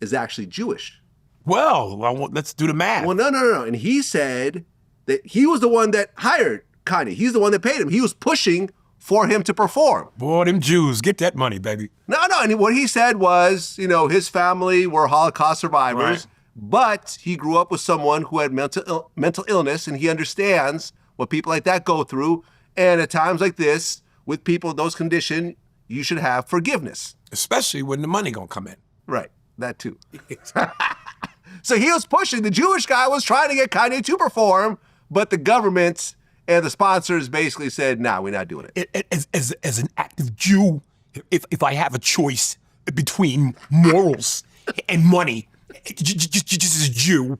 is actually Jewish. Well, let's do the math. Well, no. And he said that he was the one that hired Kanye. He's the one that paid him. He was pushing for him to perform. Boy, them Jews, get that money, baby. No. And what he said was, his family were Holocaust survivors, Right. but he grew up with someone who had mental illness, and he understands what people like that go through. And at times like this, with people in those conditions, you should have forgiveness. Especially when the money gonna come in. Right, that too. So he was pushing. The Jewish guy was trying to get Kanye to perform, but the government and the sponsors basically said, "Nah, we're not doing it." As an active Jew, if I have a choice between morals and money, just as a Jew,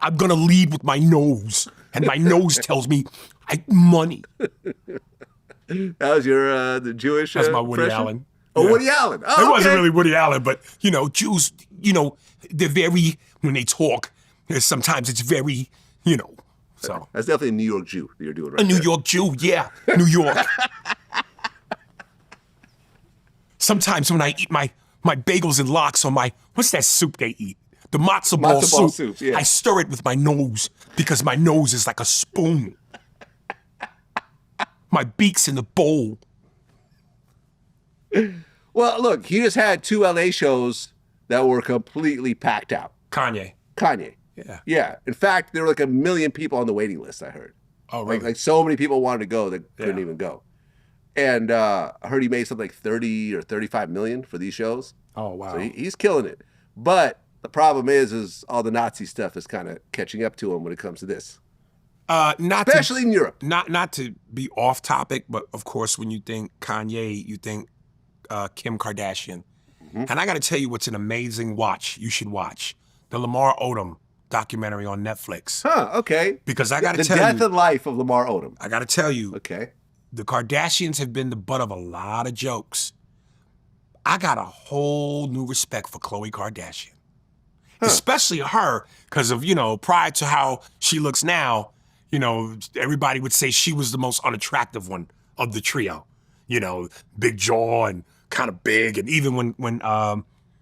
I'm gonna lead with my nose, and my nose tells me, money. That was your the Jewish. That's my Woody impression? Allen. Oh, Yeah. Woody Allen. Oh, It wasn't okay. really Woody Allen, but Jews, they're very, when they talk, sometimes it's very, so. That's definitely a New York Jew that you're doing right A New there. York Jew, yeah, New York. Sometimes when I eat my bagels and lox on what's that soup they eat? The matzo ball soup. Yeah. I stir it with my nose because my nose is like a spoon. My beak's in the bowl. Well, look, he just had 2 LA shows that were completely packed out. Kanye. Yeah. Yeah. In fact, there were like 1 million people on the waiting list, I heard. Oh, really? Like so many people wanted to go that couldn't Yeah. even go. And I heard he made something like 30 or 35 million for these shows. Oh, wow. So he's killing it. But the problem is all the Nazi stuff is kind of catching up to him when it comes to this. Especially in Europe. Not to be off topic, but of course, when you think Kanye, you think Kim Kardashian. Mm-hmm. And I got to tell you what's an amazing watch you should watch. The Lamar Odom documentary on Netflix. Huh, okay. Because I got to The tell death you, and life of Lamar Odom. I got to tell you, Okay. the Kardashians have been the butt of a lot of jokes. I got a whole new respect for Khloe Kardashian. Especially her, because of, prior to how she looks now, everybody would say she was the most unattractive one of the trio. Big jaw and kind of big. And even when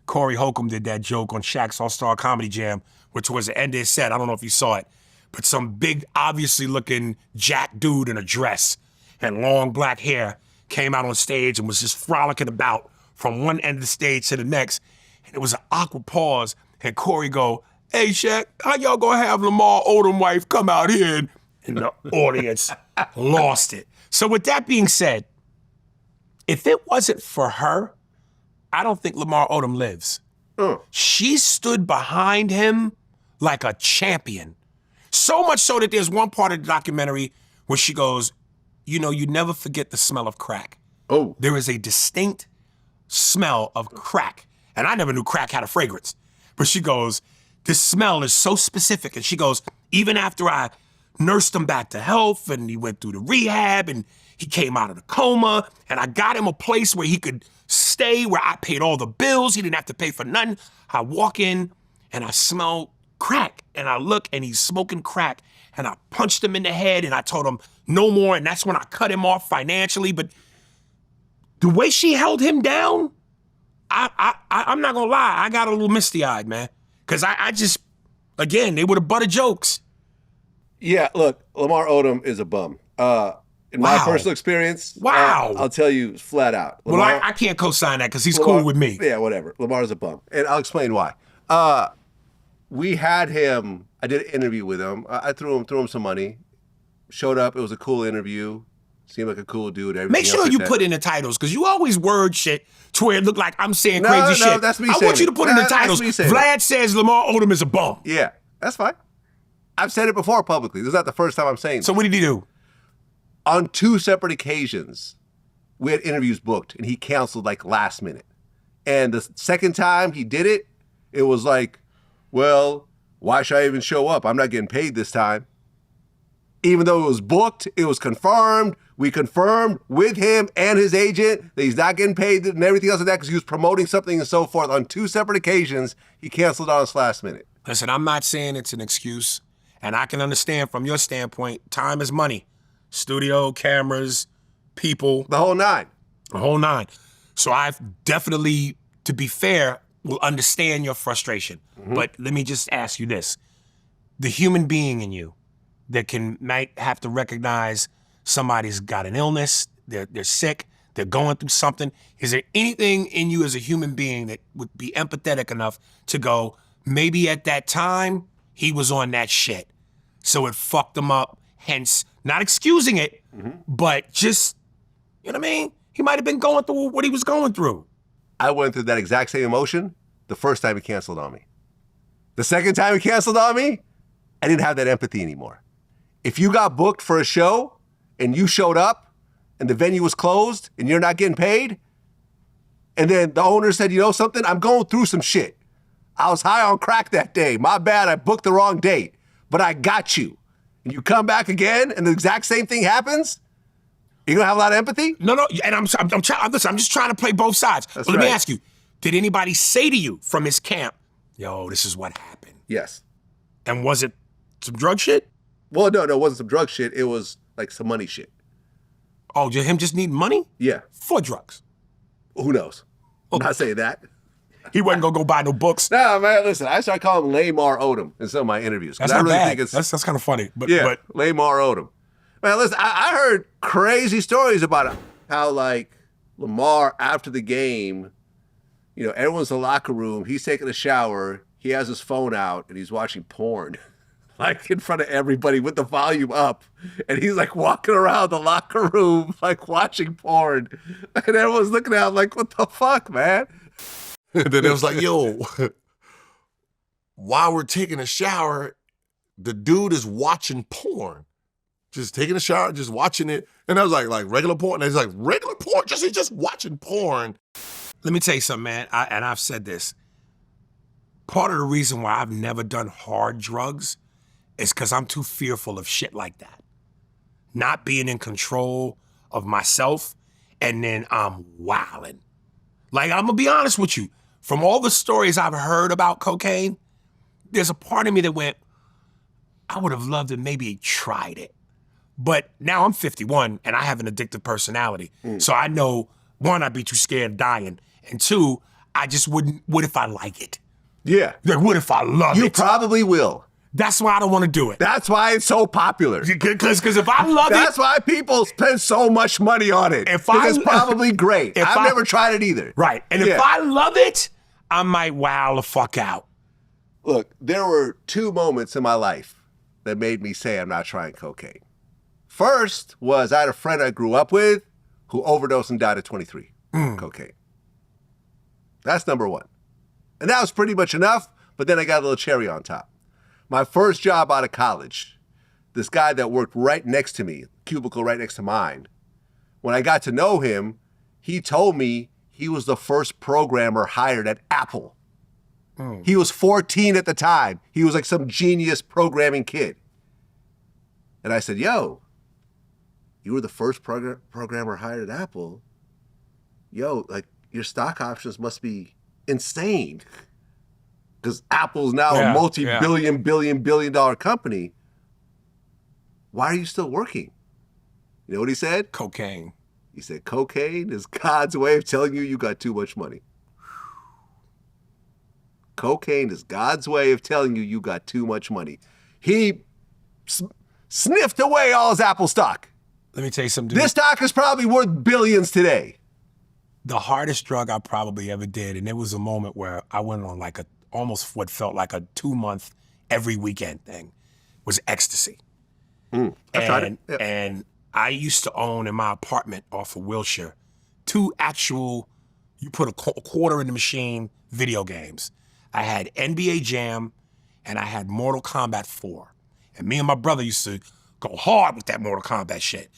Corey Holcomb did that joke on Shaq's All-Star Comedy Jam, which was the end of his set, I don't know if you saw it, but some big, obviously looking jack dude in a dress and long black hair came out on stage and was just frolicking about from one end of the stage to the next. And it was an awkward pause. And Corey go, "Hey, Shaq, how y'all gonna have Lamar Odom wife come out here?" And the audience lost it. So with that being said, if it wasn't for her, I don't think Lamar Odom lives. She stood behind him like a champion. So much so that there's one part of the documentary where she goes, you never forget the smell of crack. Oh. There is a distinct smell of crack. And I never knew crack had a fragrance. But she goes, this smell is so specific. And she goes, even after I nursed him back to health and he went through the rehab and he came out of the coma and I got him a place where he could stay, where I paid all the bills. He didn't have to pay for nothing. I walk in and I smell crack and I look and he's smoking crack and I punched him in the head and I told him no more. And that's when I cut him off financially. But the way she held him down, I'm not gonna lie, I got a little misty-eyed, man. Cause I just, again, they were the butt of jokes. Yeah, look, Lamar Odom is a bum. In my Wow. personal experience, Wow. I'll tell you flat out. Well, I can't co-sign that because he's cool with me. Yeah, whatever. Lamar's a bum. And I'll explain why. We had him, I did an interview with him. I threw him some money. Showed up, it was a cool interview. Seemed like a cool dude. Make sure you put in the titles, because you always word shit to where it look like I'm saying crazy shit. No, that's me I saying want you to it. put in the That's titles. me saying it. Vlad says Lamar Odom is a bum. Yeah, that's fine. I've said it before publicly. This is not the first time I'm saying this. So what did he do? On 2 separate occasions, we had interviews booked, and he canceled like last minute. And the second time he did it, it was like, well, why should I even show up? I'm not getting paid this time. Even though it was booked, it was confirmed. We confirmed with him and his agent that he's not getting paid and everything else like that because he was promoting something and so forth. On 2 separate occasions, he canceled on us last minute. Listen, I'm not saying it's an excuse, and I can understand from your standpoint, time is money. Studio, cameras, people, The whole 9. the whole nine. So I've definitely, to be fair, will understand your frustration. But let me just ask you this. The human being in you that might have to recognize somebody's got an illness, they're sick, they're going through something. Is there anything in you as a human being that would be empathetic enough to go, maybe at that time, he was on that shit. So it fucked him up, hence, not excusing it, but just, you know what I mean? He might have been going through what he was going through. I went through that exact same emotion the first time he canceled on me. The second time he canceled on me, I didn't have that empathy anymore. If you got booked for a show and you showed up and the venue was closed and you're not getting paid, and then the owner said, you know something, I'm going through some shit. I was high on crack that day. My bad, I booked the wrong date, but I got you. And you come back again and the exact same thing happens, you gonna have a lot of empathy? No, and I'm just trying to play both sides. That's But let me right. ask you, did anybody say to you from his camp, yo, this is what happened? Yes. And was it some drug shit? Well, no, it wasn't some drug shit. It was like some money shit. Oh, him just need money? Yeah. For drugs. Who knows? I'm not saying that. He wasn't gonna go buy no books. No, man, listen, I started calling him Lamar Odom in some of my interviews. 'cause That's I not really bad. think it's That's kind of funny. But Lamar Odom. Man, listen, I heard crazy stories about how, like, Lamar, after the game, you know, everyone's in the locker room, he's taking a shower, he has his phone out, and he's watching porn, like, in front of everybody with the volume up. And he's, like, walking around the locker room, like, watching porn. And everyone's looking at him like, what the fuck, man? And then it was like, yo, while we're taking a shower, the dude is watching porn. Just taking a shower, just watching it. And I was like regular porn. And he's like, regular porn? He's just watching porn. let me tell you something, man. And I've said this. Part of the reason why I've never done hard drugs is because I'm too fearful of shit like that. Not being in control of myself, and then I'm wilding. Like, I'm gonna be honest with you. From all the stories I've heard about cocaine, there's a part of me that went, I would have loved to maybe tried it. But now I'm 51 and I have an addictive personality. So I know, one, I'd be too scared of dying. And two, I just wouldn't, what if I like it? Yeah. Like, what if I love You it? probably will. That's why I don't want to do it. That's why it's so popular. Because if I love That's it, why people spend so much money on it. If because it's I- probably great. if I've I- never tried it either. right. And Yeah. if I love it, I might wow the fuck out. Look, there were two moments in my life that made me say I'm not trying cocaine. First was I had a friend I grew up with who overdosed and died at 23. Cocaine. That's number one. And that was pretty much enough, but then I got a little cherry on top. My first job out of college, this guy that worked right next to me, cubicle right next to mine, when I got to know him, he told me he was the first programmer hired at Apple. He was 14 at the time. He was like some genius programming kid. And I said, yo, you were the first programmer hired at Apple? Yo, like, your stock options must be insane. Because Apple's now Yeah, a multi-billion, billion dollar company. Why are you still working? You know what he said? Cocaine. He said, cocaine is God's way of telling you you got too much money. Cocaine is God's way of telling you you got too much money. He sniffed away all his Apple stock. Let me tell you something. Dude. This stock is probably worth billions today. The hardest drug I probably ever did, and it was a moment where I went on like almost what felt like a 2-month every weekend thing, was ecstasy. I tried it. Yeah. And I used to own in my apartment off of Wilshire 2 actual, you put a quarter in the machine, video games. I had NBA Jam and I had Mortal Kombat 4. And me and my brother used to go hard with that Mortal Kombat shit.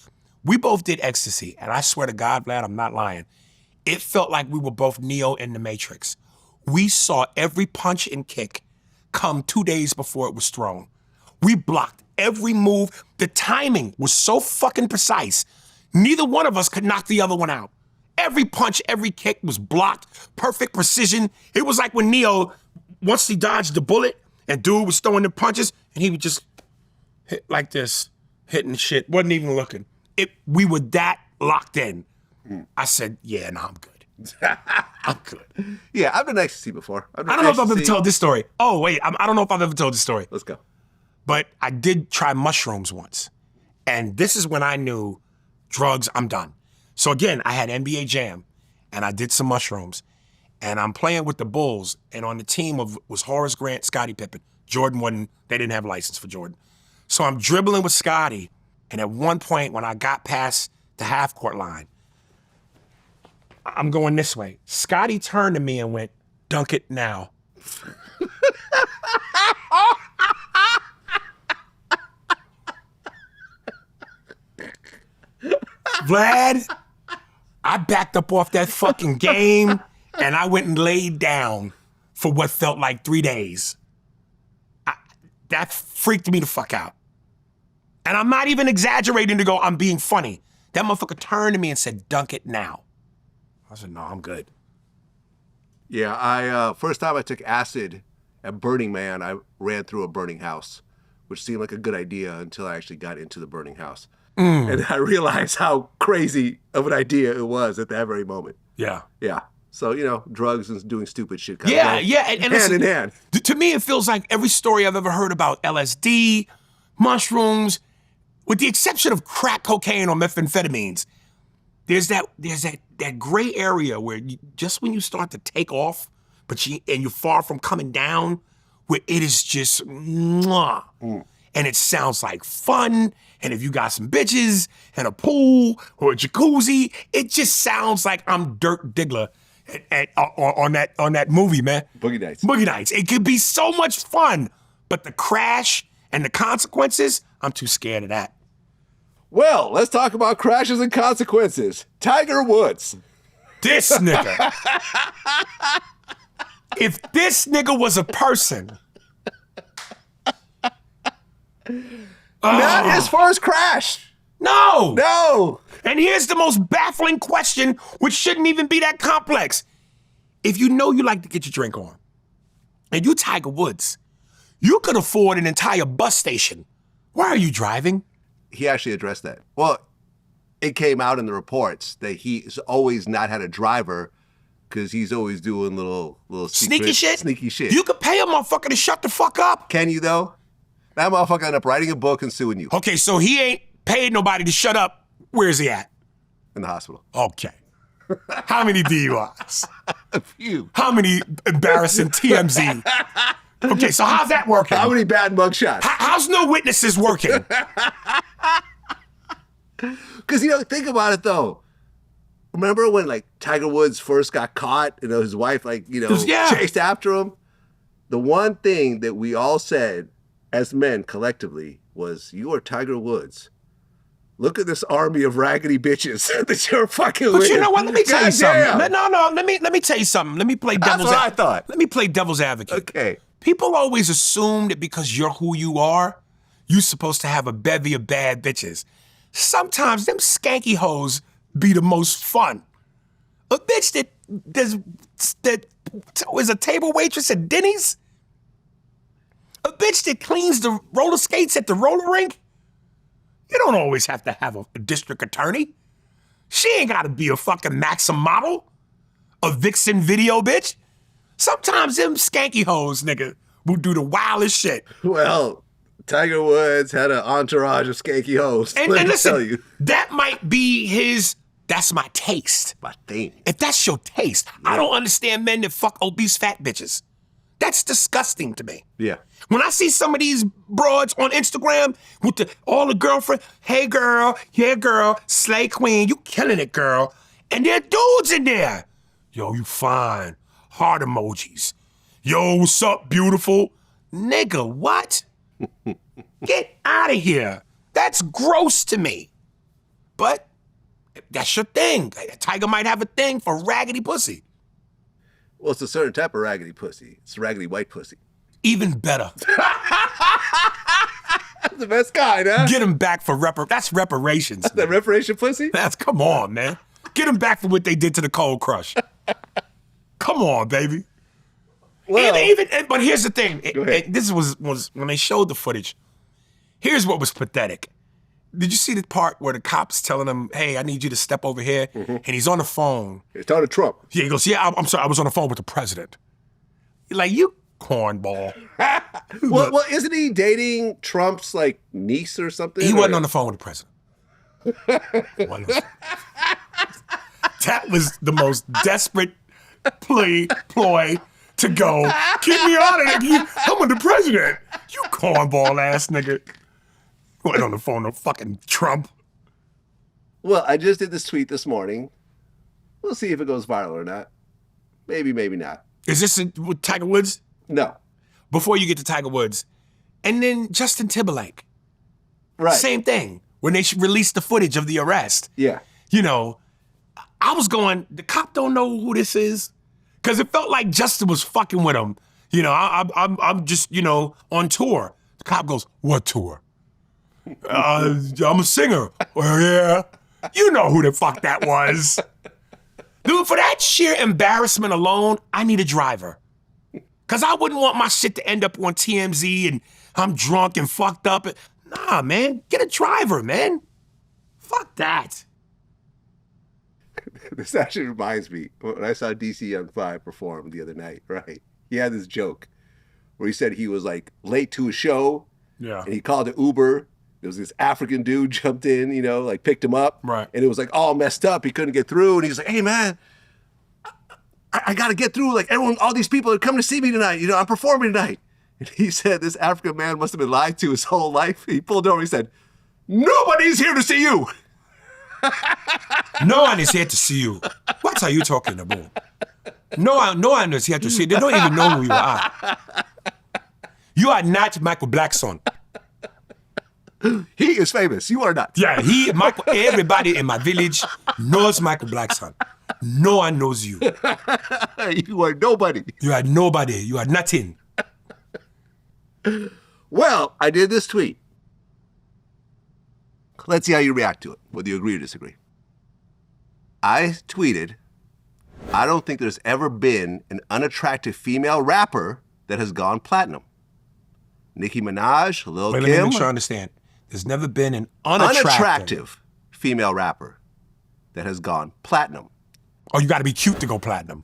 We both did ecstasy, and I swear to God, Vlad, I'm not lying. It felt like we were both Neo in the Matrix. We saw every punch and kick come 2 days before it was thrown. We blocked every move. The timing was so fucking precise. Neither one of us could knock the other one out. Every punch, every kick was blocked, perfect precision. It was like when Neo, once he dodged the bullet and dude was throwing the punches and he would just hit like this, hitting shit, wasn't even looking. We were that locked in. I said, yeah, no, I'm good. I'm good. Yeah, I've done ecstasy before. I don't know if I've ever told this story. Oh, wait, I don't know if I've ever told this story. Let's go. But I did try mushrooms once. And this is when I knew drugs, I'm done. So again, I had NBA Jam and I did some mushrooms and I'm playing with the Bulls and on the team was Horace Grant, Scottie Pippen. Jordan wasn't, they didn't have a license for Jordan. So I'm dribbling with Scottie and at one point when I got past the half court line, I'm going this way. Scottie turned to me and went, "Dunk it now." Vlad, I backed up off that fucking game and I went and laid down for what felt like 3 days. That freaked me the fuck out. And I'm not even exaggerating to go, I'm being funny. That motherfucker turned to me and said, "Dunk it now." I said, "No, I'm good." Yeah, I first time I took acid at Burning Man, I ran through a burning house, which seemed like a good idea until I actually got into the burning house. And I realized how crazy of an idea it was at that very moment. Yeah. Yeah. So, you know, drugs and doing stupid shit. Yeah. And hand listen, in hand. To me, it feels like every story I've ever heard about LSD, mushrooms, with the exception of crack cocaine or methamphetamines, there's that gray area where just when you start to take off, and you're far from coming down, where it is just mwah. And it sounds like fun. And if you got some bitches and a pool or a jacuzzi, it just sounds like I'm Dirk Diggler on that movie, man. Boogie Nights. Boogie Nights. It could be so much fun, but the crash and the consequences, I'm too scared of that. Well, let's talk about crashes and consequences. Tiger Woods. This nigga. If this nigga was a person. Not his first crash. No. No. And here's the most baffling question, which shouldn't even be that complex. If you know you like to get your drink on, and you Tiger Woods, you could afford an entire bus station. Why are you driving? He actually addressed that. Well, it came out in the reports that he's always not had a driver because he's always doing little Sneaky shit? Sneaky shit. You could pay a motherfucker to shut the fuck up. Can you, though? That motherfucker ended up writing a book and suing you Okay, so he ain't paid nobody to shut up. Where's he at? in the hospital. Okay. How many DUIs? A few. How many embarrassing TMZ? Okay, so how's that working? How many bad mugshots? How's no witnesses working? Because, you know, think about it, though. Remember when, like, Tiger Woods first got caught and his wife, like, you know, Yeah. chased after him? The one thing that we all said as men collectively was, "You are Tiger Woods. Look at this army of raggedy bitches that you're fucking with." But you know what? Let me tell you Goddamn. something. No. Let me tell you something. Let me play That's devil's what I thought. Let me play devil's advocate. Okay. People always assume that because you're who you are, you're supposed to have a bevy of bad bitches. Sometimes them skanky hoes be the most fun. A bitch that is a table waitress at Denny's. A bitch that cleans the roller skates at the roller rink. You don't always have to have a district attorney. She ain't gotta be a fucking Maxim model, a Vixen video bitch. Sometimes them skanky hoes, nigga, will do the wildest shit. Well, Tiger Woods had an entourage of skanky hoes. And Let me listen, tell you. that might be that's my taste. My thing. If that's your taste, I don't understand men that fuck obese fat bitches. That's disgusting to me. Yeah. When I see some of these broads on Instagram with all the girlfriend, "Hey girl, yeah girl, slay queen, you killing it girl." And there are dudes in there. "Yo, you fine. Heart emojis. Yo, what's up, beautiful?" Nigga, what? Get out of here. That's gross to me. But that's your thing. Tiger might have a thing for raggedy pussy. Well, it's a certain type of raggedy pussy. It's raggedy white pussy. Even better. That's the best kind, huh? Get him back for that's reparations. That reparation pussy? Come on, man. Get them back for what they did to the Cold Crush. Come on, baby. Well, But here's the thing. Go ahead. This was when they showed the footage. Here's what was pathetic. Did you see the part where the cop's telling him, hey, I need you to step over here? And he's on the phone. It's talking to Trump. Yeah, he goes, yeah, I'm sorry, I was on the phone with the president. Like, you cornball. Well, isn't he dating Trump's like niece or something? He wasn't on the phone with the president. That was the most desperate ploy to go, get me out of there. I'm with the president. You cornball ass nigga. Wasn't on the phone with fucking Trump. Well, I just did this tweet this morning. We'll see if it goes viral or not. Maybe, maybe not. Is this with Tiger Woods? No. Before you get to Tiger Woods. And then Justin Timberlake. Right. Same thing. When they released the footage of the arrest. Yeah. You know, I was going, the cop don't know who this is? Because it felt like Justin was fucking with him. You know, I'm just, you know, on tour. The cop goes, what tour? I'm a singer. Well, yeah. You know who the fuck that was. Dude, for that sheer embarrassment alone, I need a driver. Because I wouldn't want my shit to end up on TMZ and I'm drunk and fucked up. Nah, man, get a driver, man. Fuck that. This actually reminds me, when I saw DC Young 5 perform the other night, right? He had this joke where he said he was like late to a show. Yeah. And he called an Uber. There was this African dude jumped in, you know, like picked him up. Right. And it was like all messed up. He couldn't get through. And he was like, hey, man, I got to get through. Like everyone, all these people are coming to see me tonight. You know, I'm performing tonight. And he said this African man must have been lied to his whole life. He pulled over. He said, nobody's here to see you. No one is here to see you. What are you talking about? No one is here to see you. They don't even know who you are. You are not Michael Blackson. He is famous. You are not. Yeah, Michael, everybody in my village knows Michael Blackson. No one knows you. You are nobody. You are nobody. You are nothing. Well, I did this tweet. Let's see how you react to it, whether you agree or disagree. I tweeted, I don't think there's ever been an unattractive female rapper that has gone platinum. Nicki Minaj, Lil Wait, Kim. let me make sure I understand. There's never been an unattractive female rapper that has gone platinum. Oh, you got to be cute to go platinum.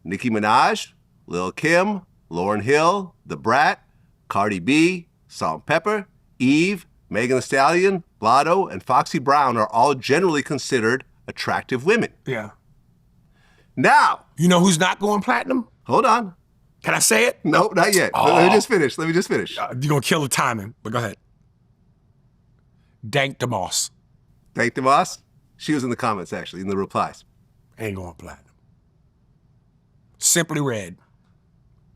Nicki Minaj, Lil Kim, Lauryn Hill, The Brat, Cardi B, Salt-N-Pepa, Eve, Megan Thee Stallion, Blotto, and Foxy Brown are all generally considered attractive women. Yeah. Now, You know who's not going platinum? hold on. Can I say it? No, not yet. Let me just finish. You're going to kill the timing, but go ahead. Dank DeMoss. Thank the boss. She was in the comments, actually, in the replies. Ain't going platinum. Simply Red.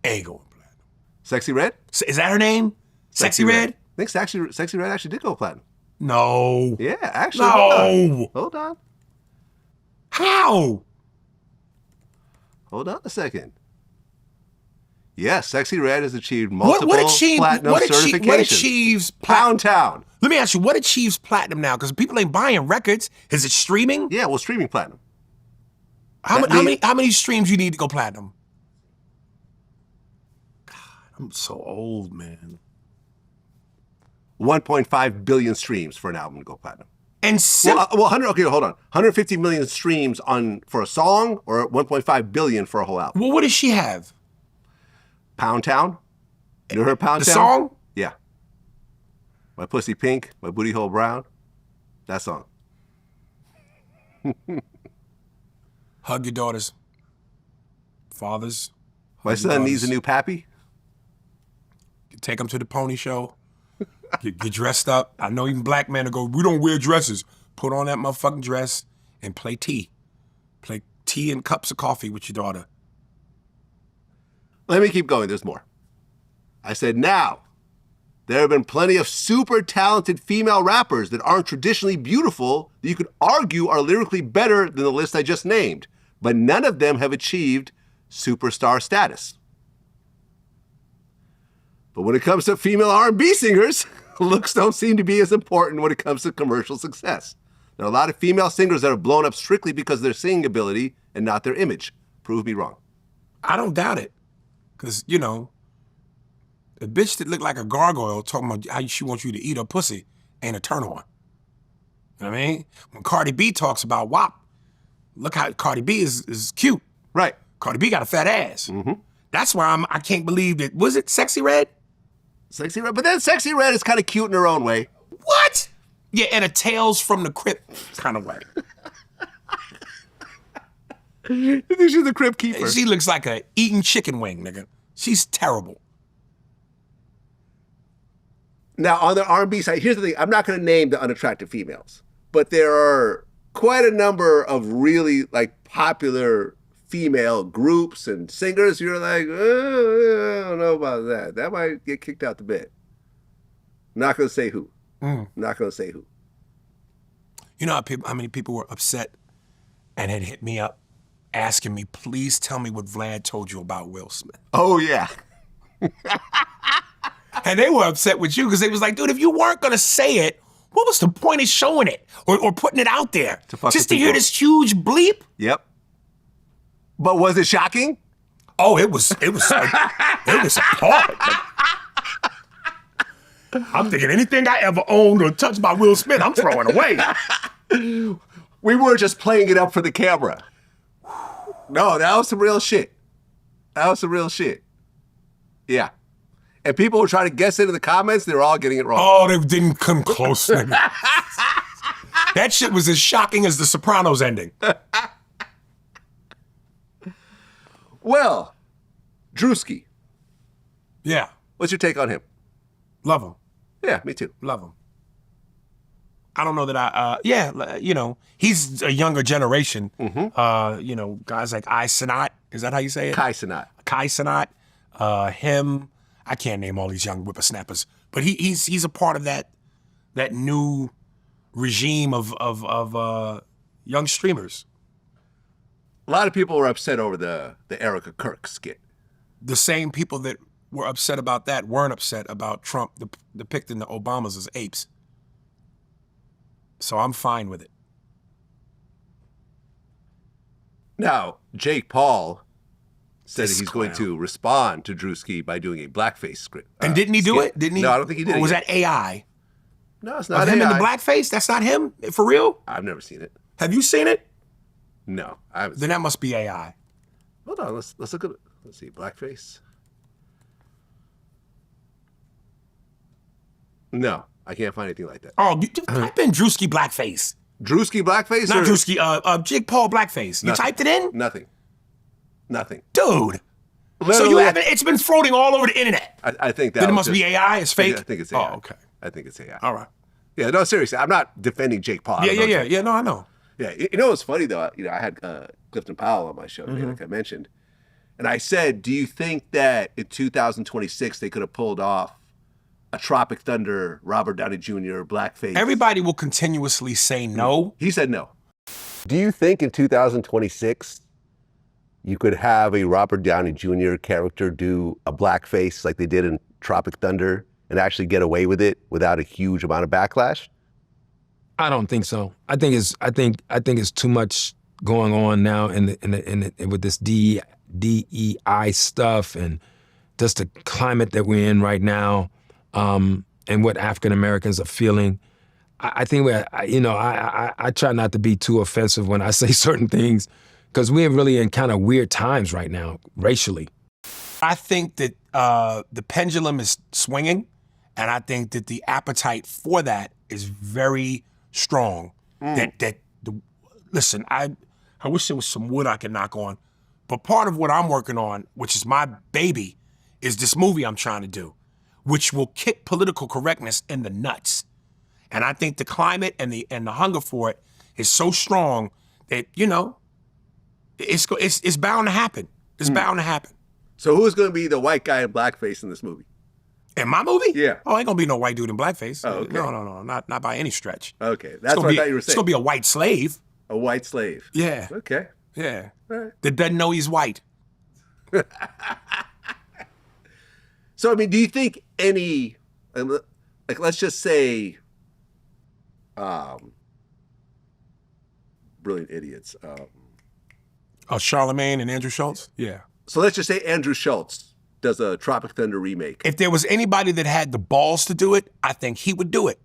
Ain't going platinum. Sexy Red? Is that her name? Sexy Red? I think Sexy Red actually did go platinum. No. Yeah, actually. No. Hold on. How? Hold on a second. Yes, Sexy Red has achieved multiple platinum certifications. What achieves Pound Town. Let me ask you, what achieves platinum now? Because people ain't buying records. Is it streaming? Yeah, well, streaming platinum. How many streams you need to go platinum? God, I'm so old, man. 1.5 billion streams for an album to go platinum. And Well, 100. Okay, hold on. 150 million streams for a song, or 1.5 billion for a whole album. well, what does she have? Pound Town. You know her Pound The Town? song? Yeah. My pussy pink, my booty hole brown. That song. Hug your daughters. Fathers. My son needs a new pappy. Take them to the pony show. Get dressed up. I know even black men will go, we don't wear dresses. Put on that motherfucking dress and play tea. Play tea and cups of coffee with your daughter. Let me keep going. There's more. I said, now, there have been plenty of super talented female rappers that aren't traditionally beautiful that you could argue are lyrically better than the list I just named, but none of them have achieved superstar status. But when it comes to female R&B singers, looks don't seem to be as important when it comes to commercial success. There are a lot of female singers that have blown up strictly because of their singing ability and not their image. Prove me wrong. I don't doubt it. Because, you know, a bitch that looked like a gargoyle talking about how she wants you to eat her pussy ain't a turn on. You know what I mean? When Cardi B talks about WAP, look how Cardi B is cute. Right. Cardi B got a fat ass. That's why I can't believe that. Was it Sexy Red? Sexy Red. But then Sexy Red is kind of cute in her own way. What? Yeah, and a Tales from the Crypt kind of way. She's the Crypt Keeper. She looks like a eating chicken wing, nigga. She's terrible. Now, on the R&B side, here's the thing. I'm not going to name the unattractive females, but there are quite a number of really like popular female groups and singers. You're like, oh, I don't know about that. That might get kicked out the bed. Not going to say who. Not going to say who. You know how many people were upset and had hit me up asking me, please tell me what Vlad told you about Will Smith. Oh, yeah. And they were upset with you because they was like, dude, if you weren't going to say it, what was the point of showing it or putting it out there? Just to hear this huge bleep? Yep. But was it shocking? Oh, it was appalling. I'm thinking anything I ever owned or touched by Will Smith, I'm throwing away. We weren't just playing it up for the camera. No, that was some real shit. That was some real shit. Yeah. And people were trying to guess it in the comments. They were all getting it wrong. Oh, they didn't come close, nigga. That shit was as shocking as the Sopranos ending. Well, Drewski, Yeah. what's your take on him? Love him. Yeah, me too. Love him. I don't know that you know, he's a younger generation. You know, guys like I Sinat, is that how you say it? Kai Cenat. Kai Sinat, him. I can't name all these young whippersnappers, but he's a part of that new regime of young streamers. A lot of people were upset over the Erica Kirk skit. The same people that were upset about that weren't upset about Trump depicting the Obamas as apes. So I'm fine with it. Now, Jake Paul said This he's going to respond to Drewski by doing a blackface script. And didn't he do skit. it? Didn't he? No, I don't think he did. Or was yet. that AI? No, it's Of not him in AI. the blackface? That's not him? For real? I've never seen it. Have you seen it? No, I haven't. Then that must be AI. Hold on, let's look at it. Let's see, blackface. No, I can't find anything like that. Oh, you just type in Drewski blackface. Drewski blackface? Not or Drewski, Jake Paul blackface. You Nothing. typed it in? Nothing. Nothing. Dude. So Literally, you haven't, it's been floating all over the internet. I think that Then it was must be just- AI? It's fake? I think it's AI. Oh, okay. I think it's AI. All right. Yeah, no, seriously, I'm not defending Jake Paul. I don't know Yeah, no, I know. Yeah, you know what's funny though? You know, I had Clifton Powell on my show, like I mentioned, and I said, "Do you think that in 2026 they could have pulled off a Tropic Thunder, Robert Downey Jr. blackface?" Everybody will continuously say no. He said no. Do you think in 2026 you could have a Robert Downey Jr. character do a blackface like they did in Tropic Thunder and actually get away with it without a huge amount of backlash? I don't think so. I think it's too much going on now with this DEI stuff and just the climate that we're in right now, and what African Americans are feeling. I think I try not to be too offensive when I say certain things, because we're really in kind of weird times right now, racially. I think that the pendulum is swinging, and I think that the appetite for that is very strong. Listen, I wish there was some wood I could knock on, but part of what I'm working on, which is my baby, is this movie I'm trying to do, which will kick political correctness in the nuts. And I think the climate and the hunger for it is so strong that, you know, it's bound to happen. It's bound to happen. So who's going to be the white guy in blackface in this movie? In my movie? Yeah. Oh, ain't gonna be no white dude in blackface. Oh, okay. No, not by any stretch. Okay, that's what I thought you were It's saying. gonna be a white slave. A white slave. Yeah. Okay. Yeah. All right. That doesn't know he's white. So, I mean, do you think any, like, let's just say, brilliant idiots. Oh, Charlemagne and Andrew Schultz? Yeah. So let's just say Andrew Schultz does a Tropic Thunder remake. If there was anybody that had the balls to do it, I think he would do it.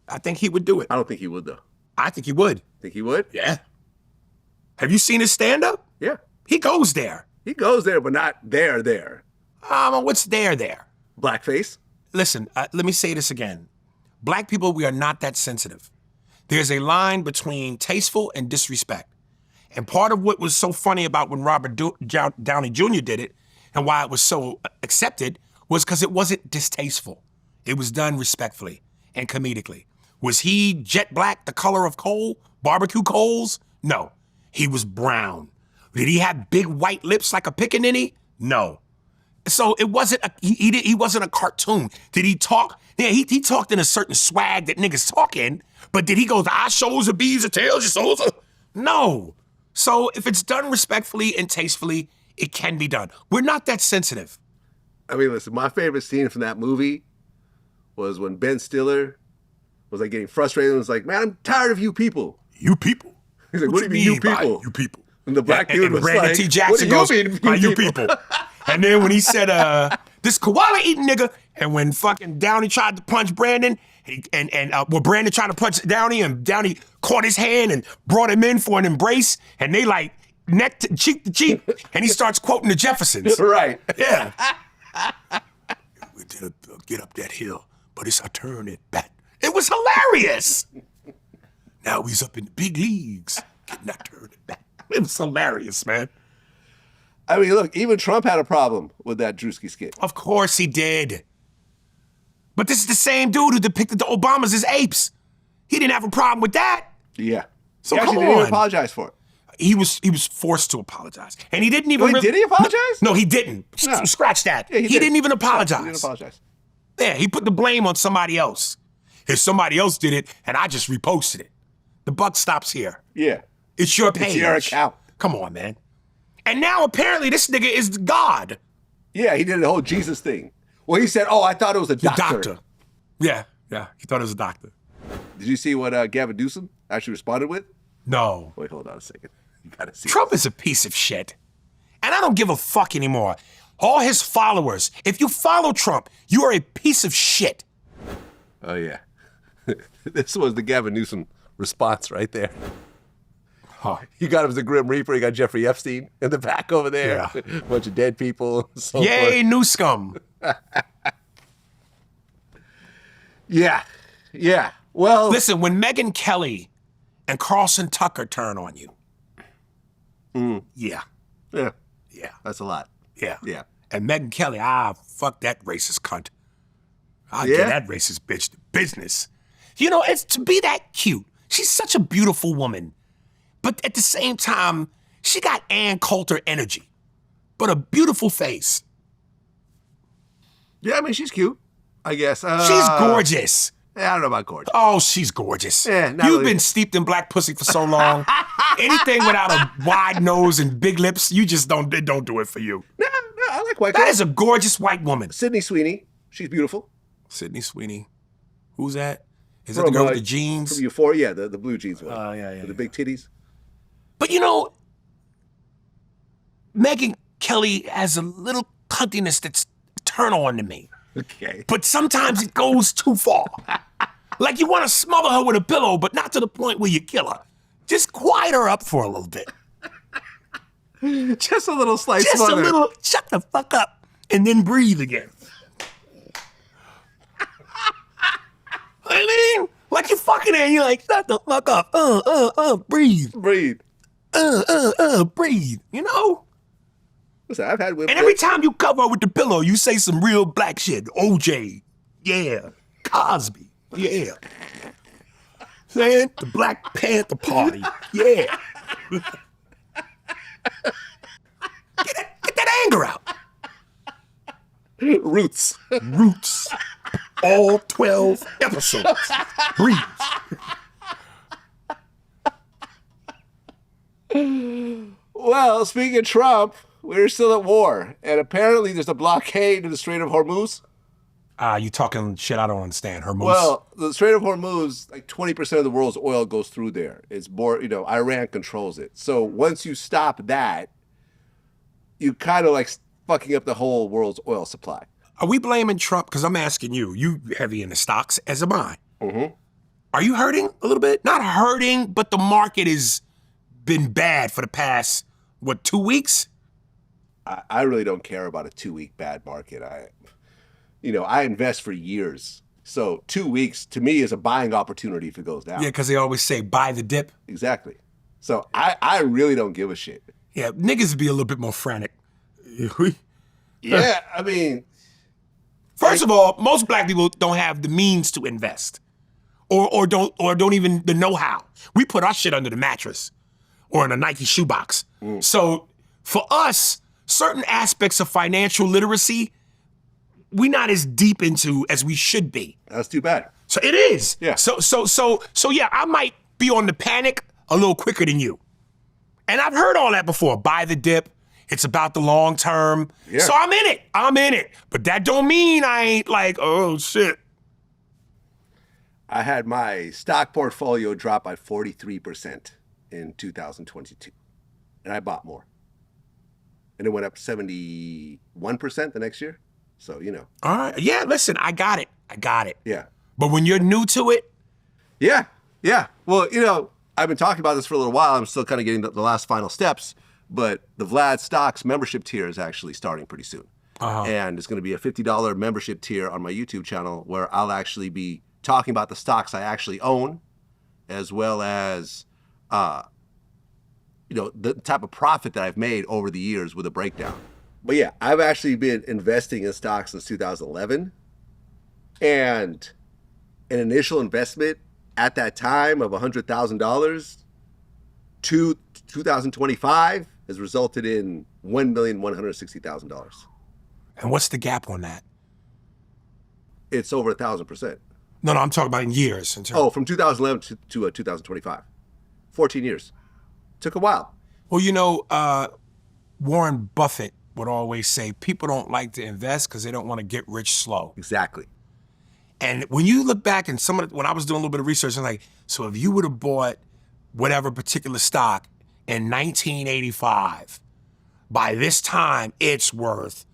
I think he would do it. I don't think he would, though. I think he would. Think he would? Yeah. Have you seen his stand-up? Yeah. He goes there. He goes there, but not there. What's there? Blackface? Listen, let me say this again. Black people, we are not that sensitive. There's a line between tasteful and disrespect. And part of what was so funny about when Robert Downey Jr. did it and why it was so accepted was because it wasn't distasteful. It was done respectfully and comedically. Was he jet black, the color of coal, barbecue coals? No, he was brown. Did he have big white lips like a pickaninny? No. So it wasn't he wasn't a cartoon. Did he talk? Yeah, he talked in a certain swag that niggas talk in, but did he go, the eye shows the bees, the tails, your souls? No. So if it's done respectfully and tastefully, it can be done. We're not that sensitive. I mean, listen, my favorite scene from that movie was when Ben Stiller was like getting frustrated and was like, man, I'm tired of you people. You people? He's like, what do you mean, you people? You people. And the black dude was Brandon like, T. Jackson what do you goes, mean, you people? And then when he said, this koala eating nigga, and when fucking Downey tried to punch Brandon, Brandon tried to punch Downey, and Downey caught his hand and brought him in for an embrace, and they like neck to cheek, and he starts quoting the Jeffersons. Right. Yeah. We did get up that hill, but it's a turn it back. It was hilarious. Now he's up in the big leagues, getting that turn it back. It was hilarious, man. I mean, look, even Trump had a problem with that Drewski skit. Of course he did. But this is the same dude who depicted the Obamas as apes. He didn't have a problem with that. Yeah. So he actually come didn't even on. apologize for it. He was forced to apologize. And he didn't even Wait, did he apologize? No, he didn't. No. Scratch that. Yeah, he did. didn't even No, apologize. he didn't apologize. Yeah, he put the blame on somebody else. If somebody else did it and I just reposted it, the buck stops here. Yeah. It's your page. It's your account. Come on, man. And now apparently this nigga is God. Yeah, he did the whole Jesus thing. Well, he said, oh, I thought it was a The doctor. doctor. Yeah. He thought it was a doctor. Did you see what Gavin Newsom actually responded with? No. Wait, hold on a second. You gotta see. Trump is a piece of shit. And I don't give a fuck anymore. All his followers, if you follow Trump, you are a piece of shit. Oh, yeah. This was the Gavin Newsom response right there. Huh. You got him as the Grim Reaper. You got Jeffrey Epstein in the back over there. Yeah. A bunch of dead people. So Yay, new scum. Yeah. Well, Listen, when Megyn Kelly and Carlson Tucker turn on you, yeah, yeah, that's a lot. yeah. Yeah. And Megyn Kelly, fuck that racist cunt. I'll Yeah? get that racist bitch to business. You know, it's to be that cute. She's such a beautiful woman. But at the same time, she got Ann Coulter energy, but a beautiful face. Yeah, I mean, she's cute, I guess. She's gorgeous. Yeah, I don't know about gorgeous. Oh, she's gorgeous. Yeah, not You've really. been steeped in black pussy for so long. Anything without a wide nose and big lips, you just don't do it for you. No, I like white That girls. is a gorgeous white woman. Sydney Sweeney. She's beautiful. Sydney Sweeney. Who's that? Is that the girl with the jeans? From Euphoria, the blue jeans one. Oh, yeah. With the big titties. But you know, Megyn Kelly has a little cuntiness that's turn on to me. Okay. But sometimes it goes too far. Like you want to smother her with a pillow, but not to the point where you kill her. Just quiet her up for a little bit. Just a little slice Just smother. a little, shut the fuck up, and then breathe again. I mean, like you fucking her and you're like, shut the fuck up. Breathe. Breathe. Breathe. You know? Listen, I've had women. And every time you cover her with the pillow, you say some real black shit. OJ. Yeah. Cosby. Yeah. Saying the Black Panther Party. Yeah. Get that anger out. Roots. Roots. All 12 episodes. Breathe. Well, speaking of Trump, we're still at war. And apparently there's a blockade in the Strait of Hormuz. You talking shit I don't understand. Her moose. Well, the Strait of Hormuz, like 20% of the world's oil goes through there. It's more, Iran controls it. So once you stop that, you kind of like fucking up the whole world's oil supply. Are we blaming Trump? Because I'm asking you. You heavy in the stocks, as am I. Mm-hmm. Are you hurting a little bit? Not hurting, but the market has been bad for the past, 2 weeks? I really don't care about a 2-week bad market. I invest for years. So 2 weeks to me is a buying opportunity if it goes down. Yeah, because they always say buy the dip. Exactly. So I really don't give a shit. Yeah, niggas be a little bit more frantic. Yeah, I mean, First of all, most black people don't have the means to invest, or don't even the know-how. We put our shit under the mattress or in a Nike shoebox. So for us, certain aspects of financial literacy, we're not as deep into as we should be. that's too bad. So it is. Yeah. So yeah, I might be on the panic a little quicker than you. And I've heard all that before. Buy the dip. It's about the long term. Yeah. So I'm in it. But that don't mean I ain't like, oh shit. I had my stock portfolio drop by 43% in 2022. And I bought more. And it went up 71% the next year. So, All right. Yeah, listen, I got it. yeah. But when you're new to it, Yeah. Well, I've been talking about this for a little while. I'm still kind of getting the last final steps. But the Vlad Stocks membership tier is actually starting pretty soon. And it's going to be a $50 membership tier on my YouTube channel where I'll actually be talking about the stocks I actually own, as well as, the type of profit that I've made over the years with a breakdown. But yeah, I've actually been investing in stocks since 2011. And an initial investment at that time of $100,000 to 2025 has resulted in $1,160,000. and what's the gap on that? It's over 1,000%. No, I'm talking about in years. Oh, from 2011 to 2025. 14 years. Took a while. Well, Warren Buffett would always say people don't like to invest because they don't want to get rich slow. Exactly. And when you look back and when I was doing a little bit of research, I'm like, so if you would have bought whatever particular stock in 1985, by this time it's worth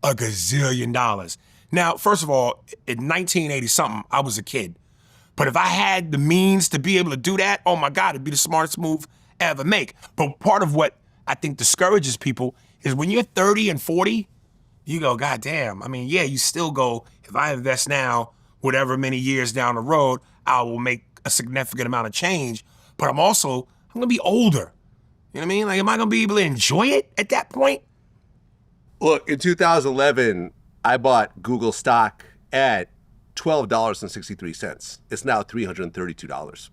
a gazillion dollars. Now, first of all, in 1980 something, I was a kid. But if I had the means to be able to do that, oh my God, it'd be the smartest move I ever make. But part of what I think discourages people is when you're 30 and 40, you go, God damn. I mean, yeah, you still go, if I invest now, whatever many years down the road, I will make a significant amount of change. But I'm gonna be older. You know what I mean? Like, am I gonna be able to enjoy it at that point? Look, in 2011, I bought Google stock at $12.63. It's now $332.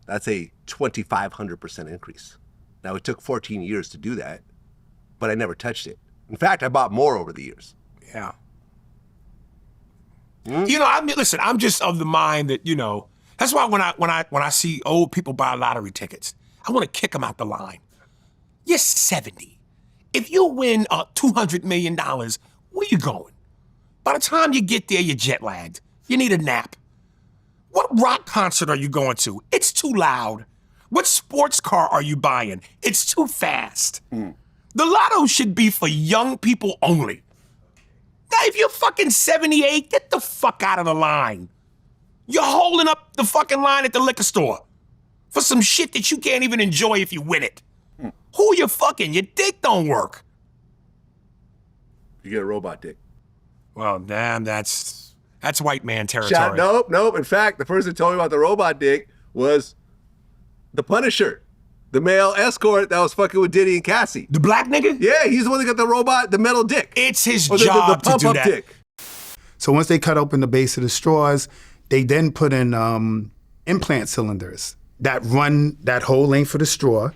That's a 2,500% increase. Now, it took 14 years to do that, but I never touched it. In fact, I bought more over the years. Yeah. Listen, I'm just of the mind that, that's why when I see old people buy lottery tickets, I want to kick them out the line. You're 70. If you win $200 million, where you going? By the time you get there, you're jet lagged. You need a nap. What rock concert are you going to? It's too loud. What sports car are you buying? It's too fast. The lotto should be for young people only. Now, if you're fucking 78, get the fuck out of the line. You're holding up the fucking line at the liquor store for some shit that you can't even enjoy if you win it. Who you fucking? Your dick don't work. You get a robot dick. Well, damn, that's white man territory. Nope. In fact, the person who told me about the robot dick was the Punisher, the male escort that was fucking with Diddy and Cassie. The black nigga? Yeah, he's the one that got the metal dick. It's his Or job the pump to do up that. dick. So once they cut open the base of the straws, they then put in implant cylinders that run that whole length of the straw.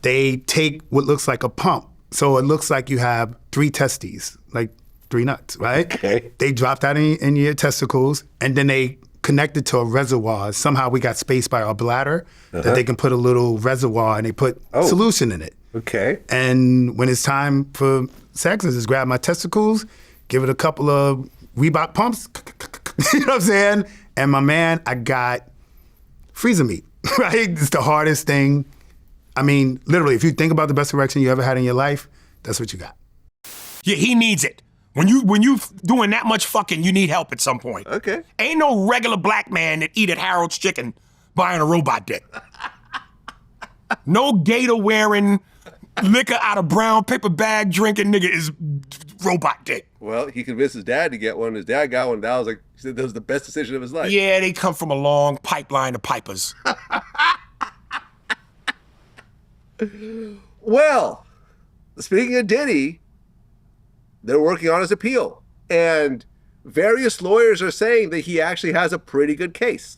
They take what looks like a pump. So it looks like you have 3 testes, like 3 nuts, right? Okay. They drop that in your testicles, and then they connect it to a reservoir. Somehow we got spaced by our bladder that they can put a little reservoir and they put solution in it. Okay. And when it's time for sex, I just grab my testicles, give it a couple of Reebok pumps, you know what I'm saying? And my man, I got freezer meat, right? It's the hardest thing. I mean, literally, if you think about the best erection you ever had in your life, that's what you got. Yeah, he needs it. When you doing that much fucking, you need help at some point. Okay. Ain't no regular black man that eat at Harold's Chicken buying a robot dick. No gator wearing, liquor out of brown paper bag drinking nigga is robot dick. Well, he convinced his dad to get one. His dad got one. That was like, he said that was the best decision of his life. Yeah, they come from a long pipeline of pipers. Well, speaking of Diddy, they're working on his appeal. And various lawyers are saying that he actually has a pretty good case.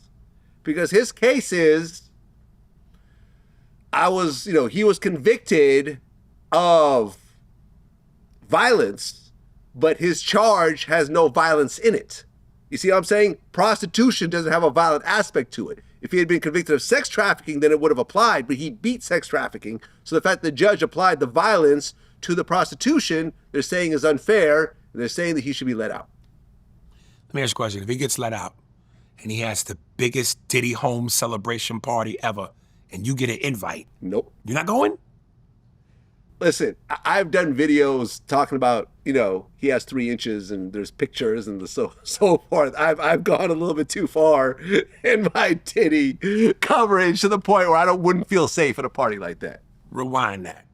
Because his case is, he was convicted of violence, but his charge has no violence in it. You see what I'm saying? Prostitution doesn't have a violent aspect to it. If he had been convicted of sex trafficking, then it would have applied, but he beat sex trafficking. So the fact that the judge applied the violence to the prostitution, they're saying is unfair, and they're saying that he should be let out. Let me ask you a question. If he gets let out and he has the biggest Diddy home celebration party ever, and you get an invite, Nope. you're not going? Listen, I've done videos talking about, he has 3 inches and there's pictures and so forth. I've gone a little bit too far in my Diddy coverage to the point where I wouldn't feel safe at a party like that. Rewind that.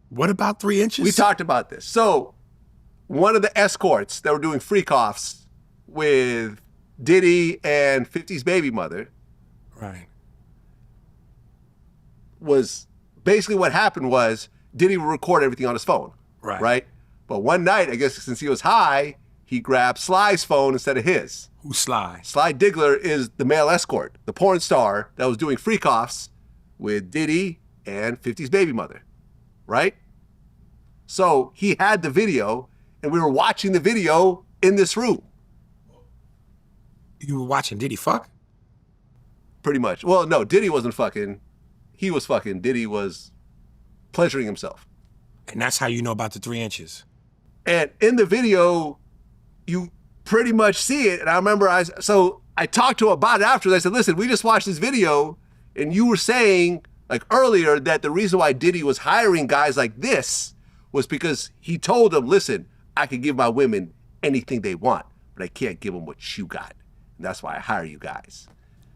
What about 3 inches? We talked about this. So one of the escorts that were doing freak-offs with Diddy and 50's baby mother Right. was basically what happened was Diddy would record everything on his phone. Right? But one night, I guess since he was high, he grabbed Sly's phone instead of his. Who's Sly? Sly Diggler is the male escort, the porn star that was doing freak-offs with Diddy and 50's baby mother. Right? So he had the video, and we were watching the video in this room. You were watching Diddy fuck? Pretty much. Well, no, Diddy wasn't fucking. He was fucking. Diddy was pleasuring himself. And that's how you know about the 3 inches. And in the video, you pretty much see it. And I remember I talked to him about it afterwards. I said, listen, we just watched this video, and you were saying, like earlier, that the reason why Diddy was hiring guys like this was because he told them, listen, I can give my women anything they want, but I can't give them what you got. And that's why I hire you guys.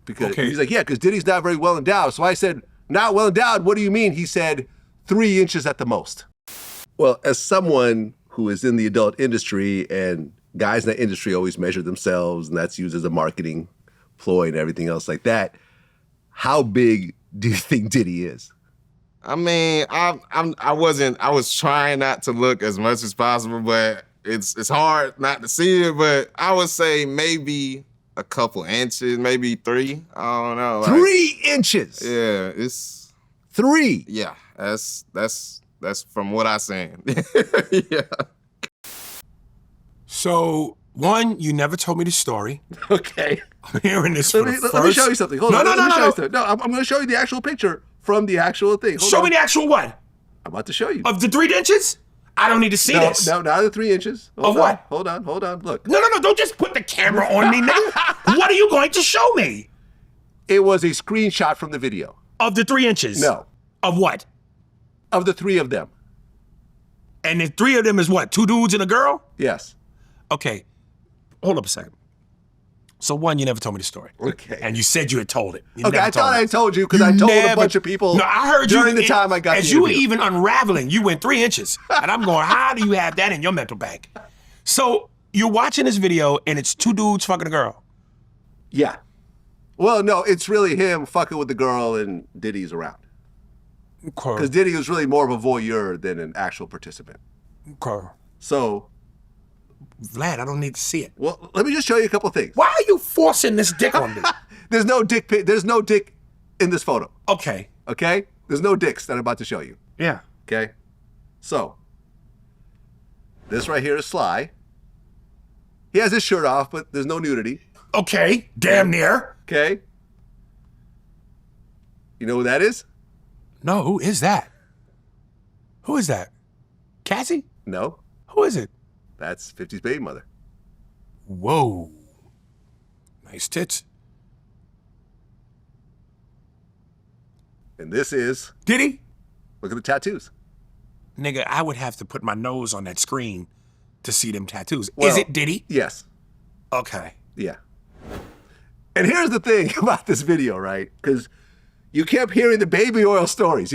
Because he's like, yeah, because Diddy's not very well endowed. So I said, not well endowed, what do you mean? He said, 3 inches at the most. Well, as someone who is in the adult industry, and guys in that industry always measure themselves, and that's used as a marketing ploy and everything else like that, how big do you think Diddy is? I mean, I was trying not to look as much as possible, but it's hard not to see it. But I would say maybe a couple inches, maybe 3. I don't know. 3 inches. Yeah, it's 3. Yeah, that's from what I seen. Yeah. So, one, you never told me the story. Okay. I'm hearing this for the first. Let me show you something. Hold on. No. I'm going to show you the actual picture from the actual thing. Show me the actual what? I'm about to show you. Of the 3 inches? I don't need to see this. No, not the 3 inches. Of what? Hold on. Look. No. Don't just put the camera on me, nigga. What are you going to show me? It was a screenshot from the video. Of the 3 inches? No. Of what? Of the 3 of them. And the 3 of them is what? 2 dudes and a girl? Yes. Okay. Hold up a second. So one, you never told me the story. Okay. And you said you had told it. You Okay, never I thought me. I told you because I told a bunch of people. No, I heard you during the time I got as the you were interview. even unraveling. You went 3 inches, and I'm going, how do you have that in your mental bank? So you're watching this video, and it's 2 dudes fucking a girl. Yeah. Well, no, it's really him fucking with the girl and Diddy's around. Because Diddy was really more of a voyeur than an actual participant. So, Vlad, I don't need to see it. well, let me just show you a couple things. Why are you forcing this dick on me? There's no dick in this photo. Okay. Okay? There's no dicks that I'm about to show you. Yeah. Okay? So, this right here is Sly. He has his shirt off, but there's no nudity. Okay. Damn near. Okay? You know who that is? No, who is that? Who is that? Cassie? No. Who is it? That's 50's baby mother. Whoa. Nice tits. And this is, Diddy? look at the tattoos. Nigga, I would have to put my nose on that screen to see them tattoos. Well, Is it Diddy? Yes. Okay. Yeah. And here's the thing about this video, right? Because you kept hearing the baby oil stories.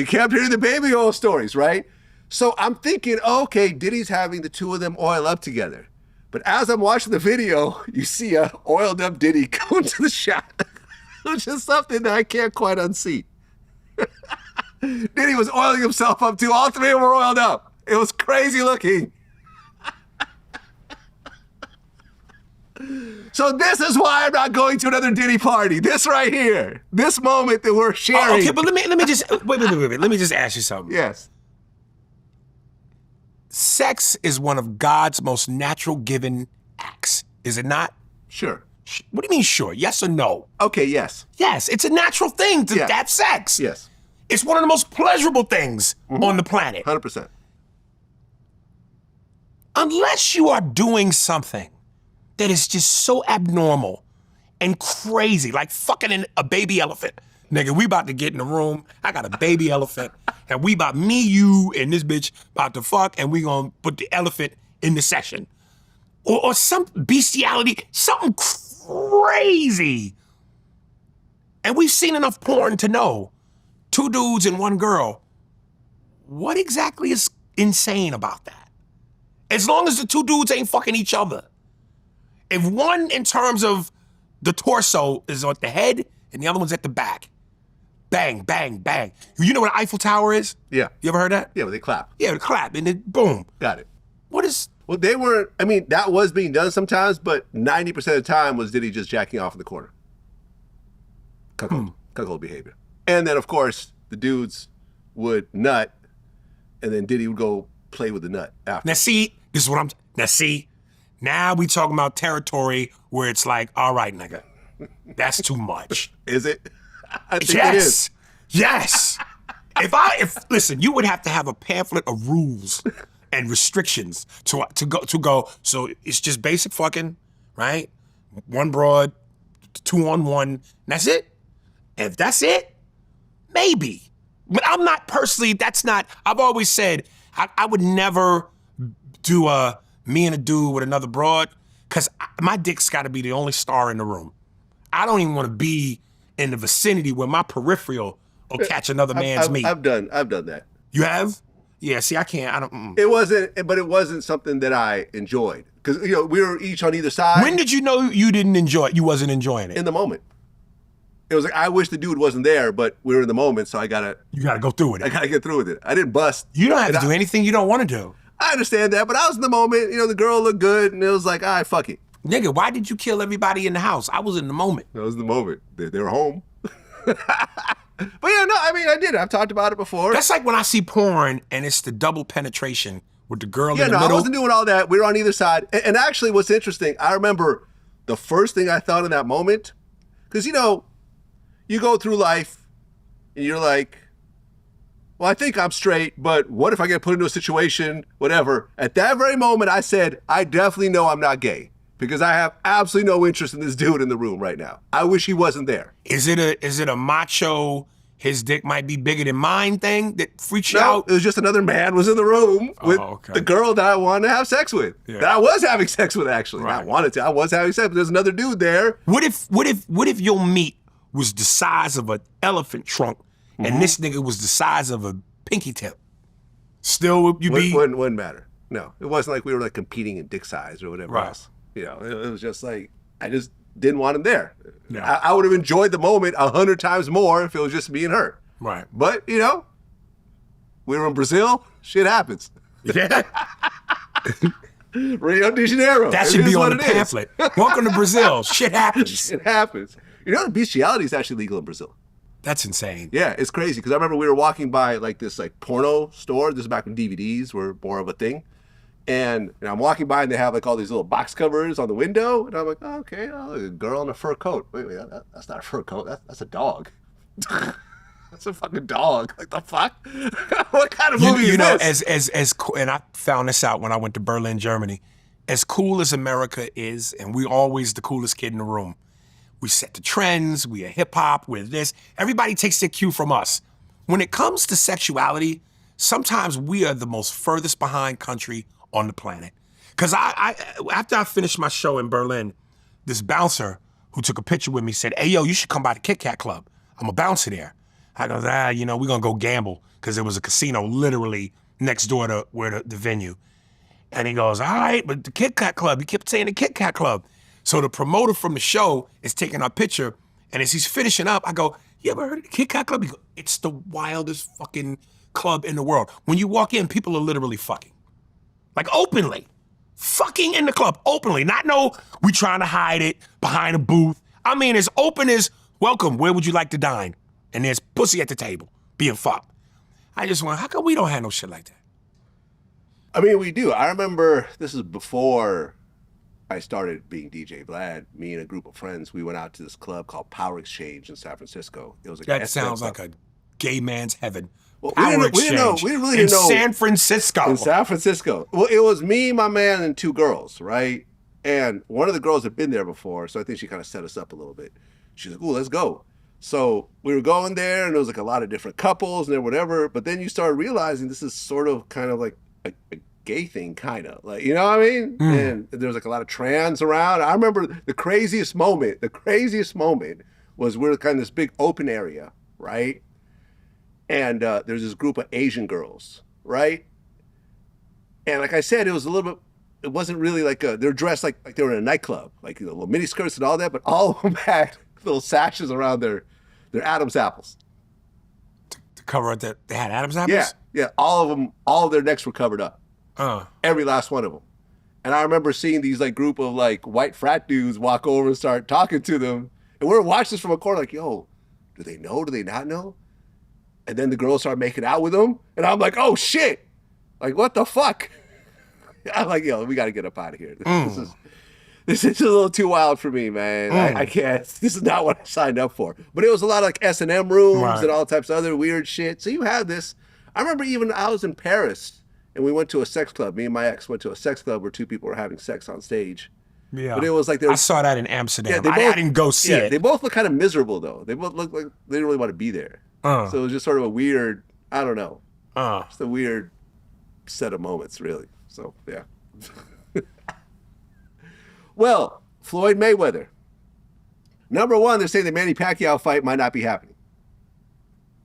Right? So I'm thinking, oh, okay, Diddy's having the two of them oil up together. But as I'm watching the video, you see a oiled up Diddy go into the shot, which is something that I can't quite unsee. Diddy was oiling himself up too. All three of them were oiled up. It was crazy looking. So this is why I'm not going to another Diddy party. This right here, this moment that we're sharing. Okay, but let me just wait. Let me just ask you something. Yes. Sex is one of God's most natural given acts, is it not? Sure. What do you mean sure? Yes or no? Okay, yes. Yes, it's a natural thing to Yeah. have sex. Yes. It's one of the most pleasurable things on the planet. 100%. Unless you are doing something that is just so abnormal and crazy, like fucking a baby elephant. Nigga, we about to get in the room. I got a baby elephant, and we about, me, you, and this bitch about to fuck, and we gonna put the elephant in the session. Or some bestiality, something crazy. And we've seen enough porn to know, two dudes and one girl, what exactly is insane about that? As long as the two dudes ain't fucking each other. If one, in terms of the torso, is at the head and the other one's at the back, bang, bang, bang. You know what an Eiffel Tower is? Yeah. You ever heard that? Yeah, but they clap. Yeah, the clap, and then boom. Got it. What is... Well, they weren't, I mean, that was being done sometimes, but 90% of the time was Diddy just jacking off in the corner. Cuckold behavior. And then, of course, the dudes would nut, and then Diddy would go play with the nut after. Now see, this is what I'm... Now we talking about territory where it's like, all right, nigga, that's too much. Is it? I think it is. Yes. Listen, you would have to have a pamphlet of rules and restrictions to go. So it's just basic fucking, right? One broad, 2-on-1. That's it. If that's it, maybe. But I'm not personally. I've always said I would never do me and a dude with another broad, because my dick's got to be the only star in the room. I don't even want to be in the vicinity where my peripheral will catch another man's meat. I've done that. You have? Yeah, see, I can't. I don't. It wasn't something that I enjoyed, because we were each on either side. When did you know you didn't enjoy it? You wasn't enjoying it? In the moment. It was like, I wish the dude wasn't there, but we were in the moment, so you gotta go through with it. I gotta get through with it. I didn't bust. You don't have to do anything you don't want to do. I understand that, but I was in the moment. The girl looked good, and it was like, all right, fuck it. Nigga, why did you kill everybody in the house? I was in the moment. That was the moment. They were home. But yeah, no, I mean, I did. I've talked about it before. That's like when I see porn and it's the double penetration with the girl in the middle. I wasn't doing all that. We were on either side. And actually, what's interesting, I remember the first thing I thought in that moment, because, you go through life and you're like, well, I think I'm straight, but what if I get put into a situation, whatever. At that very moment, I said, I definitely know I'm not gay, because I have absolutely no interest in this dude in the room right now. I wish he wasn't there. Is it a macho, his dick might be bigger than mine thing that freaks you No, out? it was just another man was in the room with the girl that I wanted to have sex with. Yeah. That I was having sex with, actually. Right. Not wanted to. I was having sex, but there's another dude there. What if your meat was the size of an elephant trunk and this nigga was the size of a pinky tip? Still, would you be... Wouldn't matter. No, it wasn't like we were like competing in dick size or whatever Right. else. It was just like, I just didn't want him there. Yeah. I would have enjoyed the moment 100 times more if it was just me and her. Right. But, we were in Brazil, shit happens. Yeah. Rio de Janeiro. That It should is be what on the it is. pamphlet. Welcome to Brazil. Shit happens. It happens. Bestiality is actually legal in Brazil. That's insane. Yeah, it's crazy, because I remember we were walking by like this porno store. This is back when DVDs were more of a thing. And I'm walking by and they have like all these little box covers on the window. And I'm like, oh, okay, a girl in a fur coat. Wait, that's not a fur coat. That's a dog. That's a fucking dog. Like, the fuck? What kind of movie is this? As cool, and I found this out when I went to Berlin, Germany. As cool as America is, and we're always the coolest kid in the room. We set the trends, we are hip hop, we're this. Everybody takes their cue from us. When it comes to sexuality, sometimes we are the most furthest behind country on the planet. Because after I finished my show in Berlin, this bouncer who took a picture with me said, hey, yo, you should come by the Kit Kat Club. I'm a bouncer there. I goes, we're going to go gamble, because there was a casino literally next door to where the venue. And he goes, all right, but the Kit Kat Club, you kept saying the Kit Kat Club. So the promoter from the show is taking our picture, and as he's finishing up, I go, you ever heard of the Kit Kat Club? He goes, it's the wildest fucking club in the world. When you walk in, people are literally fucking. Like openly. Fucking in the club, openly. Not no, we trying to hide it behind a booth. I mean, as open as, welcome, where would you like to dine? And there's pussy at the table, being fucked. I just went, how come we don't have no shit like that? I mean, we do. I remember, this is before I started being DJ Vlad. Me and a group of friends, we went out to this club called Power Exchange in San Francisco. It was like that sounds like a gay man's heaven. Well, Power we Exchange didn't really in know. San Francisco. In San Francisco. Well, it was me, my man, and two girls, right? And one of the girls had been there before, so I think she kind of set us up a little bit. She's like, ooh, let's go. So we were going there, and there was like a lot of different couples and whatever, but then you start realizing this is sort of kind of like a gay thing, kind of. Like, you know what I mean? And there was like a lot of trans around. I remember the craziest moment was we were kind of this big open area, right? And there's this group of Asian girls, right? And like I said, it was a little bit, it wasn't really like they're dressed like they were in a nightclub, like little mini skirts and all that, but all of them had little sashes around their Adam's apples. To cover up that they had Adam's apples? Yeah, all of them, all of their necks were covered up. Every last one of them. And I remember seeing these like group of like white frat dudes walk over and start talking to them. And we're watching this from a corner like, yo, do they know? Do they not know? And then the girls start making out with them. And I'm like, oh shit. Like, what the fuck? I'm like, yo, we got to get up out of here. This is a little too wild for me, man. I can't. This is not what I signed up for. But it was a lot of like S&M rooms and all types of other weird shit. So you have this. I remember even I was in Paris and we went to a sex club. Me and my ex went to a sex club where two people were having sex on stage. Yeah. But it was like I saw that in Amsterdam. Yeah, I didn't go see it. They both look kind of miserable though. They both look like they didn't really want to be there. So it was just sort of a weird, I don't know. Just a weird set of moments, really. So, yeah. Well, Floyd Mayweather. Number one, they're saying the Manny Pacquiao fight might not be happening.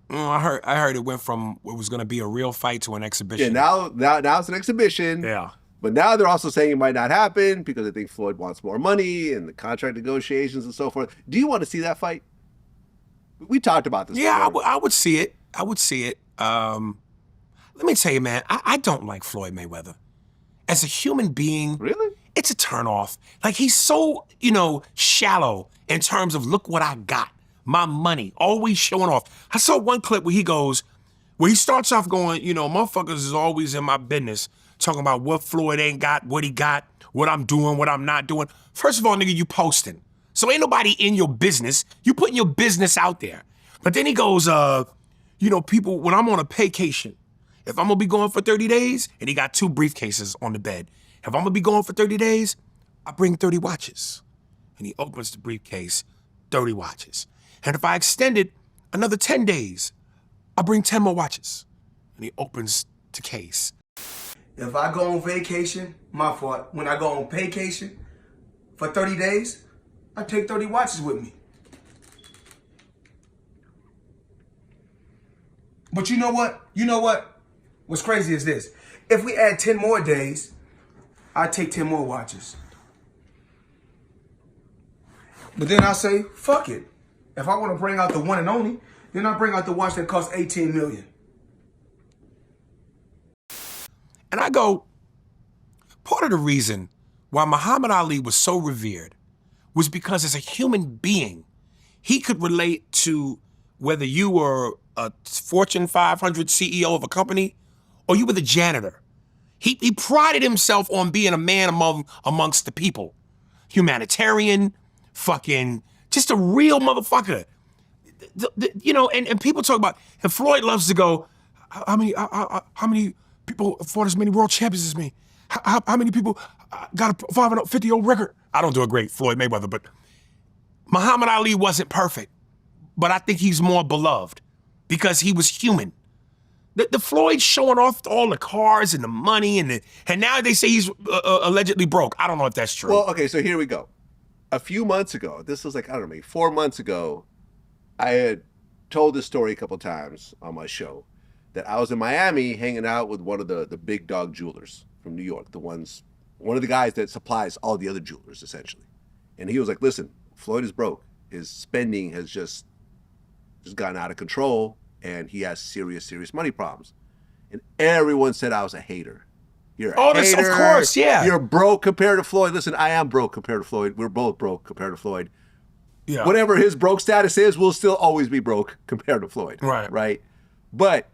I heard it went from it was going to be a real fight to an exhibition. Yeah, now it's an exhibition. Yeah. But now they're also saying it might not happen because they think Floyd wants more money and the contract negotiations and so forth. Do you want to see that fight? We talked about this. Yeah, I would see it. I would see it. Let me tell you, man, I don't like Floyd Mayweather. As a human being, really? It's a turnoff. Like, he's so, shallow in terms of look what I got. My money, always showing off. I saw one clip where he starts off going, motherfuckers is always in my business, talking about what Floyd ain't got, what he got, what I'm doing, what I'm not doing. First of all, nigga, you posting. So ain't nobody in your business. You putting your business out there. But then he goes, people, when I'm on a vacation, if I'm gonna be going for 30 days, and he got 2 briefcases on the bed. If I'm gonna be going for 30 days, I bring 30 watches. And he opens the briefcase, 30 watches. And if I extend it another 10 days, I bring 10 more watches. And he opens the case. If I go on vacation, my fault. When I go on vacation for 30 days, I take 30 watches with me. But you know what? What's crazy is this. If we add 10 more days, I take 10 more watches. But then I say, fuck it. If I want to bring out the one and only, then I bring out the watch that costs 18 million. And I go, part of the reason why Muhammad Ali was so revered was because as a human being, he could relate to whether you were a Fortune 500 CEO of a company or you were the janitor. He prided himself on being a man amongst the people. Humanitarian, fucking, just a real motherfucker. And people talk about, and Floyd loves to go, how many people fought as many world champions as me? How many people got a 550-0 record? I don't do a great Floyd Mayweather, but Muhammad Ali wasn't perfect. But I think he's more beloved because he was human. The Floyd showing off all the cars and the money and now they say he's allegedly broke. I don't know if that's true. Well, okay, so here we go. A few months ago, this was like, I don't know, maybe 4 months ago, I had told this story a couple times on my show that I was in Miami hanging out with one of the big dog jewelers from New York, one of the guys that supplies all the other jewelers, essentially. And he was like, listen, Floyd is broke. His spending has just gotten out of control, and he has serious money problems. And everyone said I was a hater. You're a hater. Of course, yeah. You're broke compared to Floyd. Listen, I am broke compared to Floyd. We're both broke compared to Floyd. Yeah. Whatever his broke status is, we'll still always be broke compared to Floyd. Right. Right? But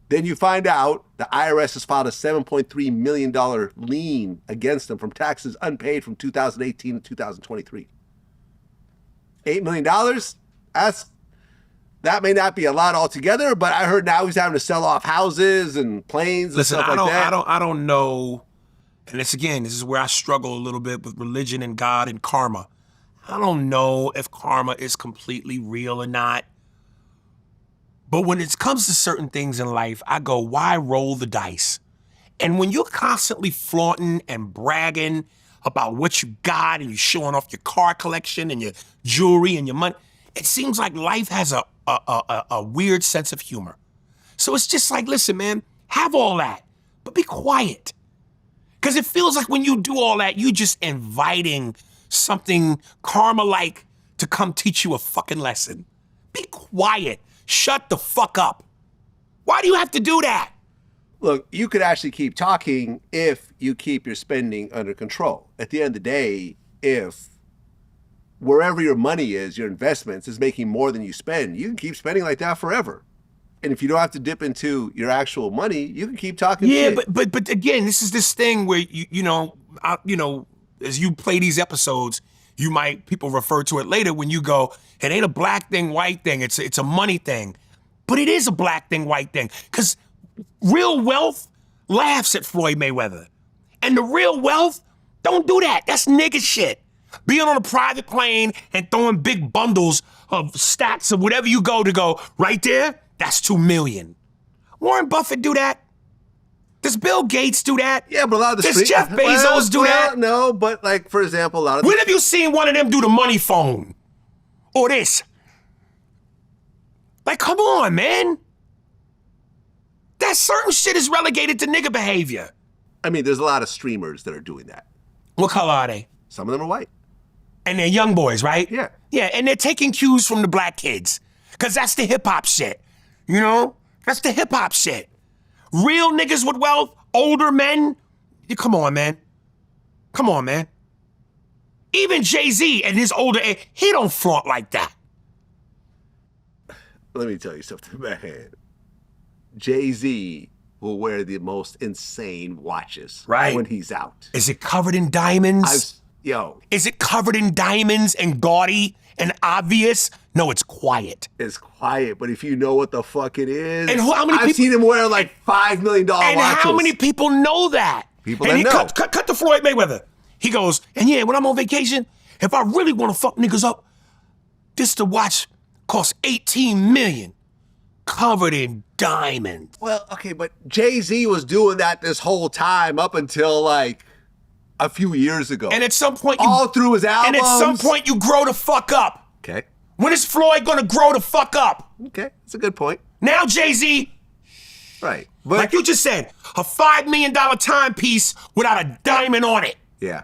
then you find out the IRS has filed a $7.3 million lien against him from taxes unpaid from 2018 to 2023. $8 million? That may not be a lot altogether, but I heard now he's having to sell off houses and planes and stuff like that. I don't know. And this is where I struggle a little bit with religion and God and karma. I don't know if karma is completely real or not. But when it comes to certain things in life, I go, why roll the dice? And when you're constantly flaunting and bragging about what you got and you're showing off your car collection and your jewelry and your money, it seems like life has a weird sense of humor. So it's just like, listen, man, have all that, but be quiet. Because it feels like when you do all that, you just inviting something karma-like to come teach you a fucking lesson. Be quiet. Shut the fuck up. Why do you have to do that? Look, you could actually keep talking if you keep your spending under control. At the end of the day, if wherever your money is, your investments is making more than you spend, you can keep spending like that forever. And if you don't have to dip into your actual money, you can keep talking shit. Yeah, but again, this is this thing where you know, as you play these episodes, people refer to it later when you go, it ain't a black thing, white thing, it's a money thing. But it is a black thing, white thing. Because real wealth laughs at Floyd Mayweather. And the real wealth, don't do that. That's nigga shit. Being on a private plane and throwing big bundles of stacks of whatever you go right there, that's $2 million. Warren Buffett do that? Does Bill Gates do that? Yeah, but a lot of the Does Jeff Bezos do that? No, but like, for example, a lot of When have you seen one of them do the money phone? Or this? Like, come on, man. That certain shit is relegated to nigga behavior. I mean, there's a lot of streamers that are doing that. What color are they? Some of them are white. And they're young boys, right? Yeah. Yeah, and they're taking cues from the black kids. Because that's the hip-hop shit. You know? That's the hip-hop shit. Real niggas with wealth, older men. Come on, man. Come on, man. Even Jay-Z at his older age, he don't flaunt like that. Let me tell you something, man. Jay-Z will wear the most insane watches when he's out. Is it covered in diamonds? Is it covered in diamonds and gaudy and obvious? No, it's quiet. It's quiet, but if you know what the fuck it is, and how many I've seen him wear like $5 million and watches. How many people know that? People and that know. Cut to Floyd Mayweather. He goes, and yeah, when I'm on vacation, if I really want to fuck niggas up, this the watch costs $18 million, covered in diamonds. Well, okay, but Jay-Z was doing that this whole time up until like a few years ago. And at some point, all through his albums. And at some point, you grow the fuck up. Okay. When is Floyd gonna grow the fuck up? Okay, that's a good point. Now Jay-Z. Right. But like you just said, a $5 million timepiece without a diamond on it. Yeah.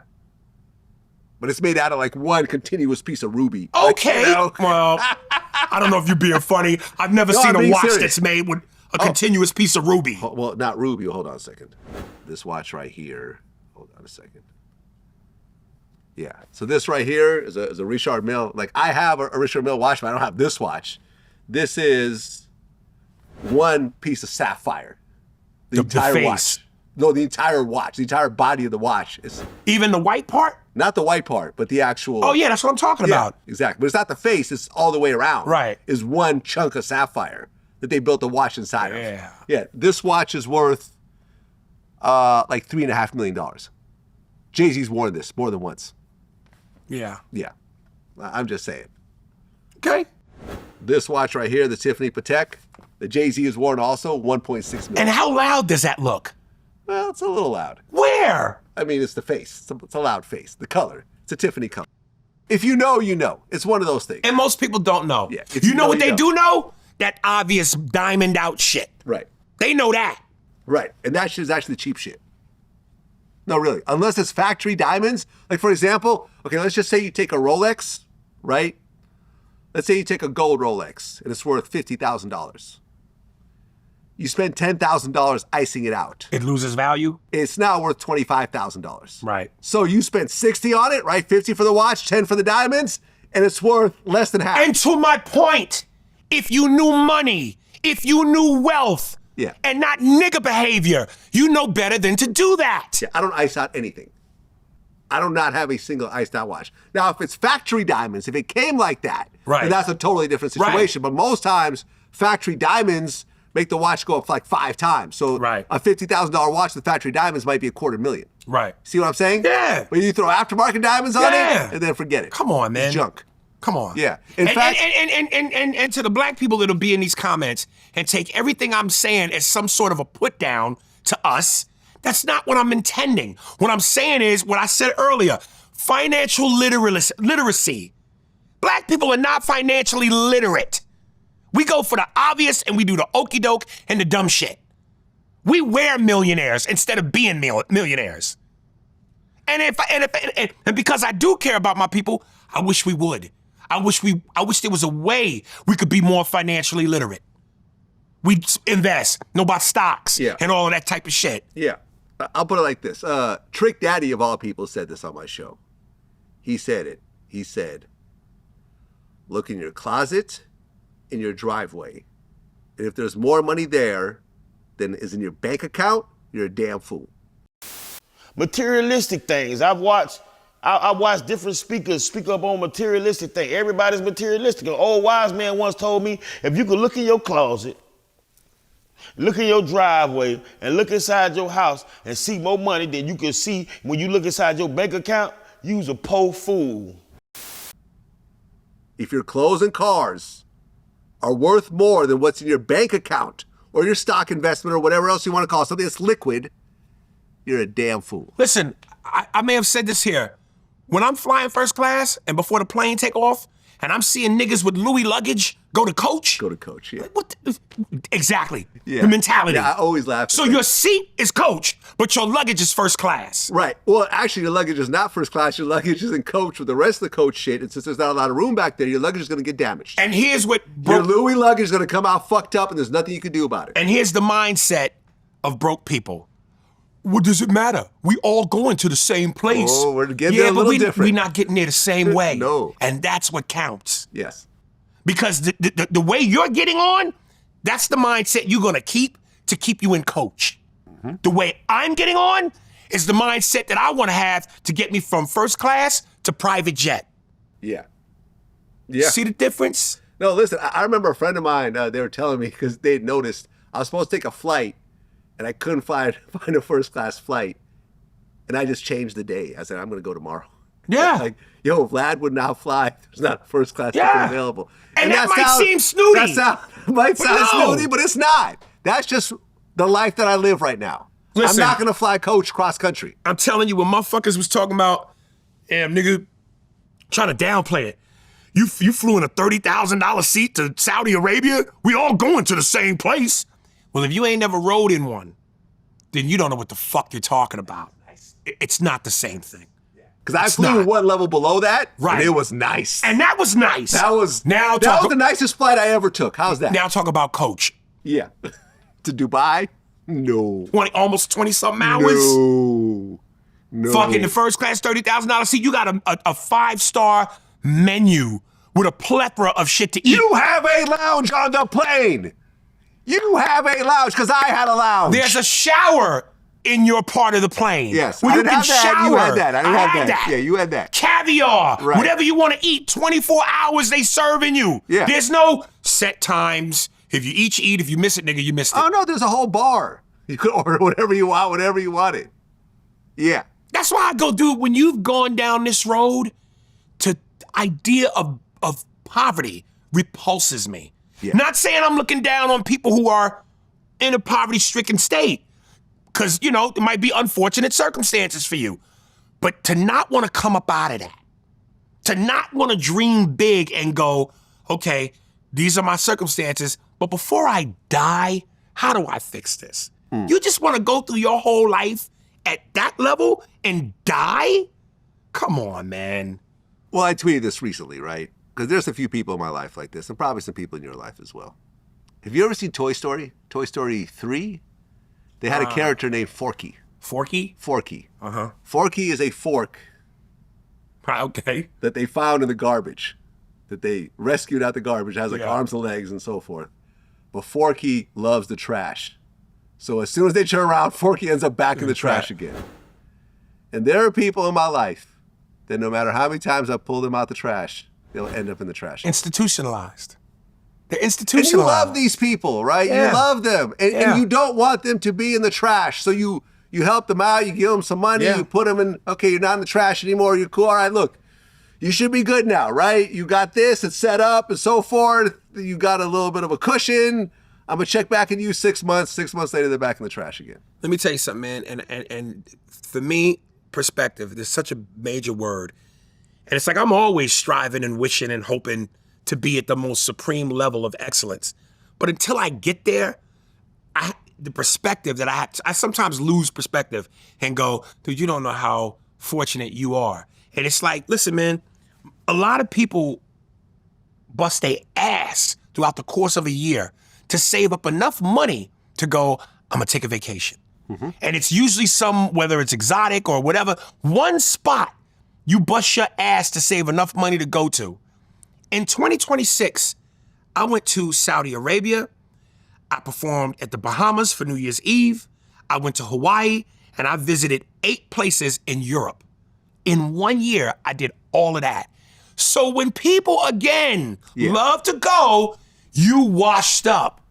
But it's made out of like one continuous piece of ruby. Okay. Like, you know? Well, I don't know if you're being funny. I've never seen a watch that's made with a continuous piece of ruby. Well, not ruby. Hold on a second. This watch right here. Hold on a second. Yeah. So this right here is a Richard Mille. Like, I have a Richard Mille watch, but I don't have this watch. This is one piece of sapphire. The entire watch. No, the entire watch. The entire body of the watch is. Even the white part? Not the white part, but the actual. Oh, yeah, that's what I'm talking about. Exactly. But it's not the face, it's all the way around. Right. Is one chunk of sapphire that they built the watch inside of. Yeah. This watch is worth like $3.5 million. Jay-Z's worn this more than once. Yeah. Yeah. I'm just saying. Okay. This watch right here, the Tiffany Patek, The Jay-Z is worn also, 1.6 million. And how loud does that look? Well, it's a little loud. Where? I mean, it's the face. It's a loud face. The color. It's a Tiffany color. If you know, you know. It's one of those things. And most people don't know. Yeah, you know what they do know? That obvious diamond out shit. Right. They know that. Right. And that shit is actually cheap shit. No, really. Unless it's factory diamonds. Like, for example, okay, let's just say you take a Rolex, right? Let's say you take a gold Rolex and it's worth $50,000. You spend $10,000 icing it out. It loses value? It's now worth $25,000. Right. So you spent 60 on it, right? 50 for the watch, 10 for the diamonds, and it's worth less than half. And to my point, if you knew money, if you knew wealth, Yeah. and not nigga behavior, you know better than to do that. Yeah, I don't ice out anything. I do not have a single iced out watch. Now, if it's factory diamonds, if it came like that, Right. then that's a totally different situation. But most times, factory diamonds make the watch go up like 5 times. So Right. a $50,000 watch with factory diamonds might be $250,000. Right. See what I'm saying? Yeah. But you throw aftermarket diamonds on Yeah. it, and then forget it. Come on, man. It's junk. Come on. Yeah. In fact, and to the black people that'll be in these comments and take everything I'm saying as some sort of a put down to us, that's not what I'm intending. What I'm saying is what I said earlier, financial literacy. Black people are not financially literate. We go for the obvious and we do the okey doke and the dumb shit. We wear millionaires instead of being millionaires. And because I do care about my people, I wish we would. I wish there was a way we could be more financially literate. We invest, know about stocks, Yeah. and all of that type of shit. yeah, I'll put it like this. Trick Daddy, of all people, said this on my show. He said it. He said, look in your closet, in your driveway. And if there's more money there than is in your bank account, you're a damn fool. Materialistic things. I watched different speakers speak up on materialistic things. Everybody's materialistic. An old wise man once told me, if you could look in your closet, look in your driveway, and look inside your house and see more money than you can see when you look inside your bank account, you's a poor fool. If your clothes and cars are worth more than what's in your bank account or your stock investment or whatever else you want to call it, something that's liquid, you're a damn fool. Listen, I may have said this here. When I'm flying first class and before the plane take off, and I'm seeing niggas with Louis luggage go to coach. Go to coach, yeah. What? Exactly. Yeah. The mentality. Yeah, I always laugh. So at that. your seat is coach, but your luggage is first class. Right. Well, actually, your luggage is not first class. Your luggage is in coach with the rest of the coach shit. And since there's not a lot of room back there, your luggage is going to get damaged. And here's what Your Louis luggage is going to come out fucked up, and there's nothing you can do about it. And here's the mindset of broke people. What does it matter? We all going to the same place. Oh, we're getting there a little different. We're not getting there the same way. No. And that's what counts. Yes. Because the way you're getting on, that's the mindset you're gonna keep to keep you in coach. Mm-hmm. The way I'm getting on is the mindset that I wanna have to get me from first class to private jet. Yeah. Yeah. See the difference? No, listen, I remember a friend of mine, they were telling me because they'd noticed I was supposed to take a flight and I couldn't find a first class flight. And I just changed the day. I said, I'm going to go tomorrow. Yeah. Like, yo, Vlad would not fly. There's not a first class ticket available. And that might seem snooty. Might sound no. snooty, but it's not. That's just the life that I live right now. Listen, I'm not going to fly coach cross country. I'm telling you, when motherfuckers was talking about, nigga, trying to downplay it. You flew in a $30,000 seat to Saudi Arabia? We all going to the same place. Well, if you ain't never rode in one, then you don't know what the fuck you're talking about. It's not the same thing. Because I flew one level below that, right. And it was nice. And that was nice. That was the nicest flight I ever took. How's that? Now talk about coach. Yeah. To Dubai? No. Almost 20-something hours? No. Fucking the first class $30,000 seat. You got a 5-star menu with a plethora of shit to eat. You have a lounge on the plane. You have a lounge because I had a lounge. There's a shower in your part of the plane. Yes, where I you didn't can have that. shower. You had that. I didn't have had that. Yeah, you had that. Caviar, Right. whatever you want to eat, 24 hours they serving you. Yeah. There's no set times. If you eat, if you miss it, nigga, you missed it. Oh no, there's a whole bar. You could order whatever you want, whatever you wanted. Yeah. That's why I go, dude, when you've gone down this road, to idea of poverty repulses me. Yeah. Not saying I'm looking down on people who are in a poverty-stricken state, because, you know, it might be unfortunate circumstances for you. But to not want to come up out of that, to not want to dream big and go, okay, these are my circumstances, but before I die, how do I fix this? You just want to go through your whole life at that level and die? Come on, man. Well, I tweeted this recently, right? Because there's a few people in my life like this, and probably some people in your life as well. Have you ever seen Toy Story? Toy Story 3? They had a character named Forky. Forky? Forky. Uh-huh. Forky is a fork Okay. that they found in the garbage, that they rescued out the garbage. It has like Yeah. arms and legs and so forth. But Forky loves the trash. So as soon as they turn around, Forky ends up back in the trash again. And there are people in my life that no matter how many times I pull them out the trash, they'll end up in the trash. Institutionalized. They're And you institutionalized. love these people, right? Yeah. You love them. And you don't want them to be in the trash. So you help them out, you give them some money, Yeah. you put them in, okay, you're not in the trash anymore, you're cool. All right, look, you should be good now, right? You got this, it's set up and so forth. You got a little bit of a cushion. I'm gonna check back in you 6 months. 6 months later, they're back in the trash again. Let me tell you something, man. And for me, perspective, there's such a major word. And it's like I'm always striving and wishing and hoping to be at the most supreme level of excellence. But until I get there, the perspective that I sometimes lose perspective and go, dude, you don't know how fortunate you are. And it's like, listen, man, a lot of people bust their ass throughout the course of a year to save up enough money to go, I'm gonna take a vacation. And it's usually whether it's exotic or whatever, one spot you bust your ass to save enough money to go to. In 2026, I went to Saudi Arabia. I performed at the Bahamas for New Year's Eve. I went to Hawaii, and I visited 8 places in Europe. In 1 year, I did all of that. So when people, again, love to go, you washed up.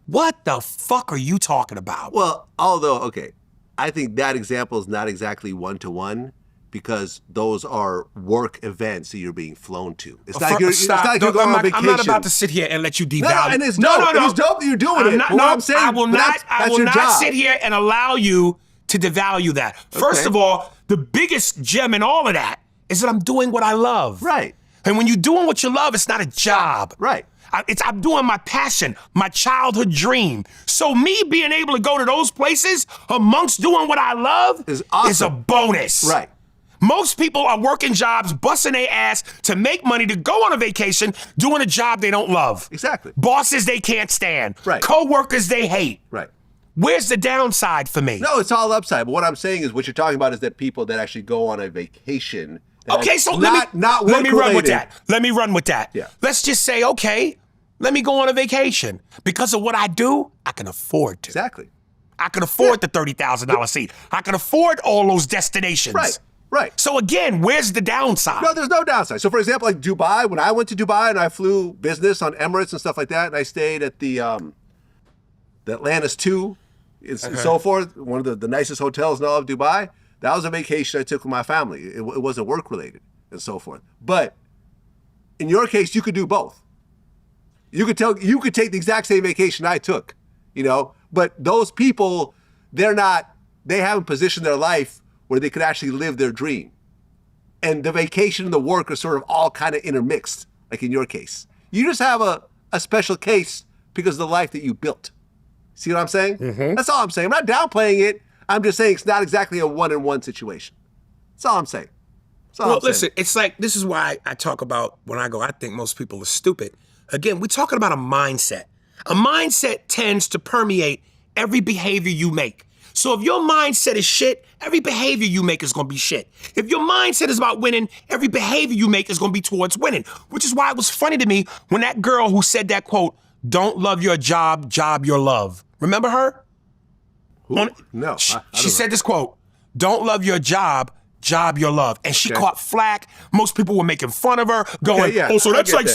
What the fuck are you talking about? Well, although, okay, I think that example is not exactly one-to-one because those are work events that you're being flown to. It's not like you're, Stop. it's not like you're going on vacation. I'm not about to sit here and let you devalue. No, and it's dope. No. It's dope that you're doing it. Not, But what I'm saying, I will but not. I that's will your not job. sit here and allow you to devalue that. First of all, the biggest gem in all of that is that I'm doing what I love. Right. And when you're doing what you love, it's not a job. Right. I'm doing my passion, my childhood dream. So me being able to go to those places amongst doing what I love Is awesome. is a bonus. Right. Most people are working jobs, busting their ass to make money to go on a vacation, doing a job they don't love. Exactly. Bosses they can't stand. Right. Co-workers they hate. Right. Where's the downside for me? No, it's all upside. But what I'm saying is what you're talking about is that people that actually go on a vacation. Okay, so not let me run with work-related. that. Let me run with that. Yeah. Let's just say, okay, let me go on a vacation. Because of what I do, I can afford to. Exactly. I can afford the $30,000 seat. I can afford all those destinations. Right. Right. So again, where's the downside? No, there's no downside. So for example, like Dubai, when I went to Dubai and I flew business on Emirates and stuff like that, and I stayed at the Atlantis 2 and so forth, one of the nicest hotels in all of Dubai, that was a vacation I took with my family. It wasn't work related and so forth. But in your case, you could do both. You could take the exact same vacation I took, you know, but those people, they haven't positioned their life where they could actually live their dream. And the vacation and the work are sort of all kind of intermixed, like in your case. You just have a special case because of the life that you built. See what I'm saying? Mm-hmm. That's all I'm saying. I'm not downplaying it. I'm just saying it's not exactly a one-on-one situation. That's all I'm saying. That's all I'm saying. Listen, it's like, this is why I talk about when I go, I think most people are stupid. Again, we're talking about a mindset. A mindset tends to permeate every behavior you make. So if your mindset is shit, every behavior you make is gonna be shit. If your mindset is about winning, every behavior you make is gonna be towards winning. Which is why it was funny to me when that girl who said that quote, "Don't love your job, job your love." Remember her? Who? No. She I don't know. said this quote, "Don't love your job, job your love." And she caught flack. Most people were making fun of her, going, yeah, "Oh, so I that's get like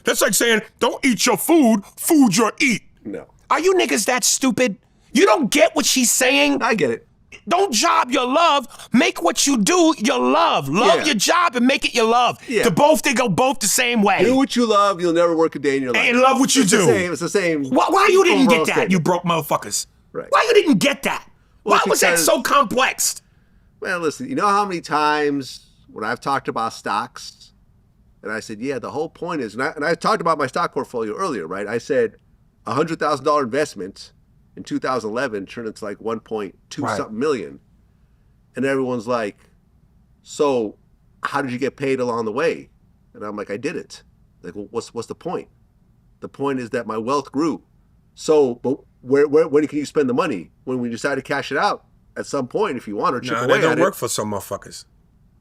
that. saying, don't eat your food, food your eat." No. Are you niggas that stupid? You don't get what she's saying? I get it. don't job your love. Make what you do your love. Love Yeah. your job and make it your love. Yeah. They go both the same way. Do what you love, you'll never work a day in your life. And love what you do. It's the same. Why you didn't overall get that, statement. you broke motherfuckers? Right. Why you didn't get that? Well, Why was that because- so complex? Well, listen, you know how many times when I've talked about stocks, and I said, yeah, the whole point is, and I talked about my stock portfolio earlier, right? I said $100,000 investment in 2011 turned into like 1.2 Right. something million. And everyone's like, so how did you get paid along the way? And I'm like, I did it. Like, well, what's the point? The point is that my wealth grew. So, but when can you spend the money? When we decide to cash it out at some point, if you want, or chip Nah, away that don't at work it. for some motherfuckers.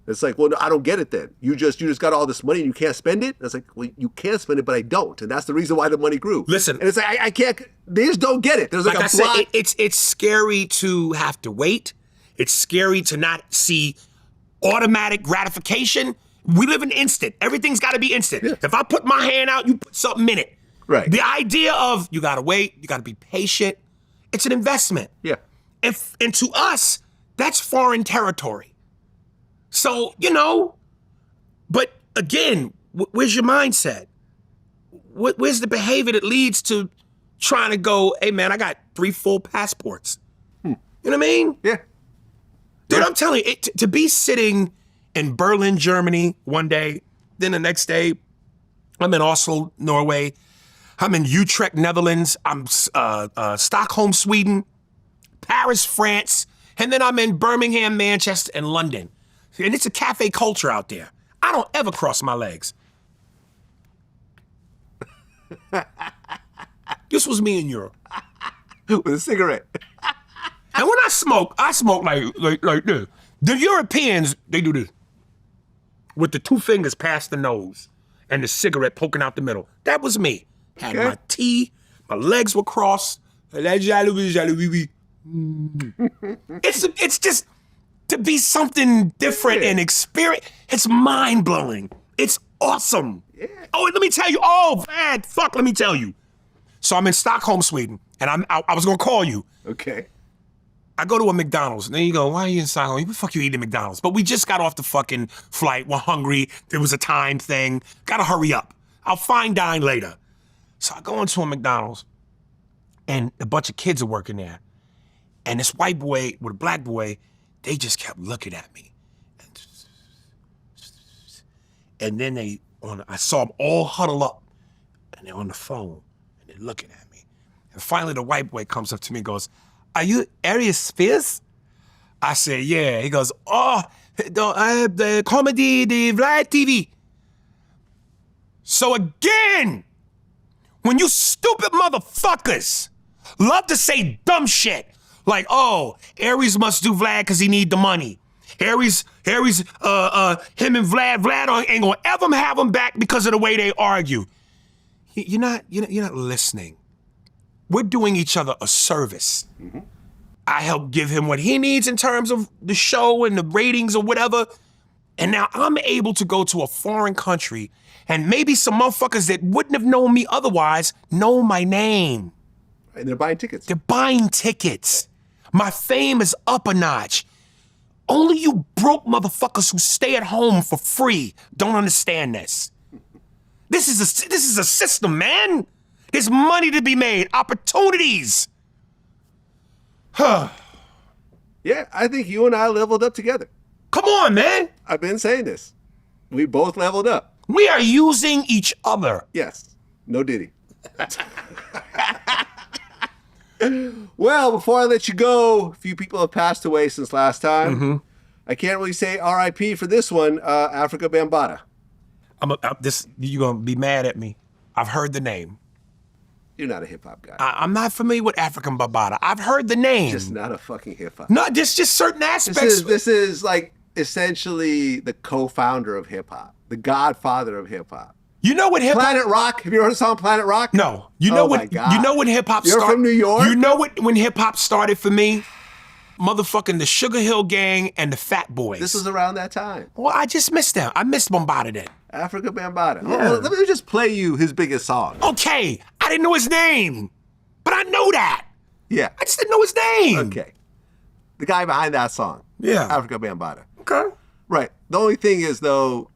It's like, well, no, I don't get it then. You just got all this money and you can't spend it? It's like, well, you can spend it, but I don't. And that's the reason why the money grew. Listen. And it's like, I can't, they just don't get it. There's like Like a I said, block. it's scary to have to wait. It's scary to not see automatic gratification. We live in instant. Everything's got to be instant. Yeah. If I put my hand out, you put something in it. Right. The idea of you got to wait, you got to be patient. It's an investment. Yeah. And to us, that's foreign territory. So, you know, but again, where's your mindset? Where's the behavior that leads to trying to go, hey man, I got 3 full passports. You know what I mean? Yeah. Dude, I'm telling you, to be sitting in Berlin, Germany one day, then the next day, I'm in Oslo, Norway. I'm in Utrecht, Netherlands. I'm Stockholm, Sweden, Paris, France, and then I'm in Birmingham, Manchester, and London. And it's a cafe culture out there. I don't ever cross my legs. This was me in Europe. With a cigarette. And when I smoke like this. The Europeans, they do this. With the 2 fingers past the nose and the cigarette poking out the middle. That was me. Had Okay. my tea, my legs were crossed. It's just to be something different and experience. It's mind-blowing. It's awesome. Yeah. Oh, and let me tell you. Oh, man, fuck, let me tell you. So I'm in Stockholm, Sweden, and I was gonna call you. Okay. I go to a McDonald's, and then you go, why are you in Stockholm? What the fuck you eating at McDonald's? But we just got off the fucking flight. We're hungry. There was a time thing. Gotta hurry up. I'll fine dine later. So I go into a McDonald's, and a bunch of kids are working there. And this white boy with a black boy, they just kept looking at me. And then I saw them all huddle up, and they're on the phone, and they're looking at me. And finally, the white boy comes up to me and goes, are you Aries Spears? I said, yeah. He goes, oh, the comedy, the VladTV. So again, when you stupid motherfuckers love to say dumb shit, like, oh, Aries must do Vlad because he need the money. Aries, him and Vlad ain't gonna ever have him back because of the way they argue. You're not listening. We're doing each other a service. Mm-hmm. I help give him what he needs in terms of the show and the ratings or whatever. And now I'm able to go to a foreign country and maybe some motherfuckers that wouldn't have known me otherwise know my name. And they're buying tickets. They're buying tickets. My fame is up a notch. Only you broke motherfuckers who stay at home for free don't understand this. This is a system, man. There's money to be made, opportunities. Yeah, I think you and I leveled up together. Come on, man. I've been saying this. We both leveled up. We are using each other. Yes. No Diddy. Well, before I let you go, a few people have passed away since last time. Mm-hmm. I can't really say R.I.P. for this one, Africa Bambaataa. You're going to be mad at me. I've heard the name. You're not a hip-hop guy. I'm not familiar with African Bambaataa. I've heard the name. Just not a fucking hip-hop. No, just certain aspects. This is like essentially the co-founder of hip-hop, the godfather of hip-hop. You know what hip-hop... Planet Rock? Have you heard the song Planet Rock? No. You know when hip-hop started... You're from New York? You know when hip-hop started for me? Motherfucking the Sugar Hill Gang and the Fat Boys. This was around that time. Well, I just missed them. I missed Bambaataa then. Africa Bambaataa. Yeah. Oh, let me just play you his biggest song. Okay. I didn't know his name. But I know that. Yeah. I just didn't know his name. Okay. The guy behind that song. Yeah. Africa Bambaataa. Okay. Right. The only thing is, though,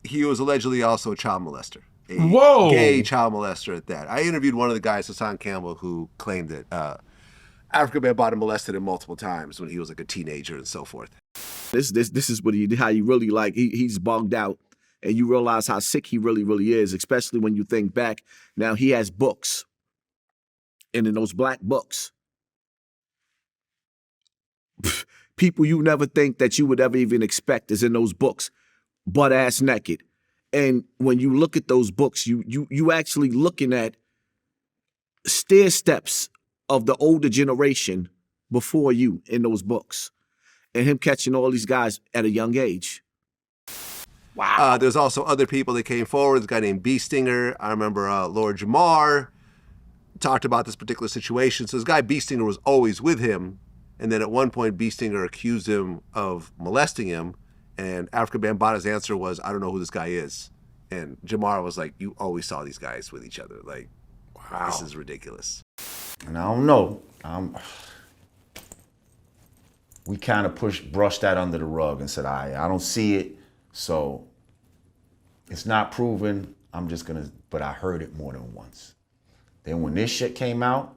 he was allegedly also a child molester. A Whoa. gay child molester at that. I interviewed one of the guys, Hassan Campbell, who claimed that Africa Bambaataa molested him multiple times when he was like a teenager and so forth. This is what how you really like. He's bugged out, and you realize how sick he really is, especially when you think back. Now he has books, and in those black books, people you never think that you would ever even expect is in those books, butt ass naked. And when you look at those books, you actually looking at stair steps of the older generation before you in those books, and him catching all these guys at a young age. Wow. There's also other people that came forward. There's a guy named Bee Stinger. I remember Lord Jamar talked about this particular situation. So this guy Bee Stinger was always with him. And then at one point, Bee Stinger accused him of molesting him. And Africa Bambaataa's answer was, I don't know who this guy is. And Jamar was like, you always saw these guys with each other. Like, wow, this is ridiculous. And I don't know. We kind of brushed that under the rug and said, I don't see it. So it's not proven. I'm just going to, but I heard it more than once. Then when this shit came out,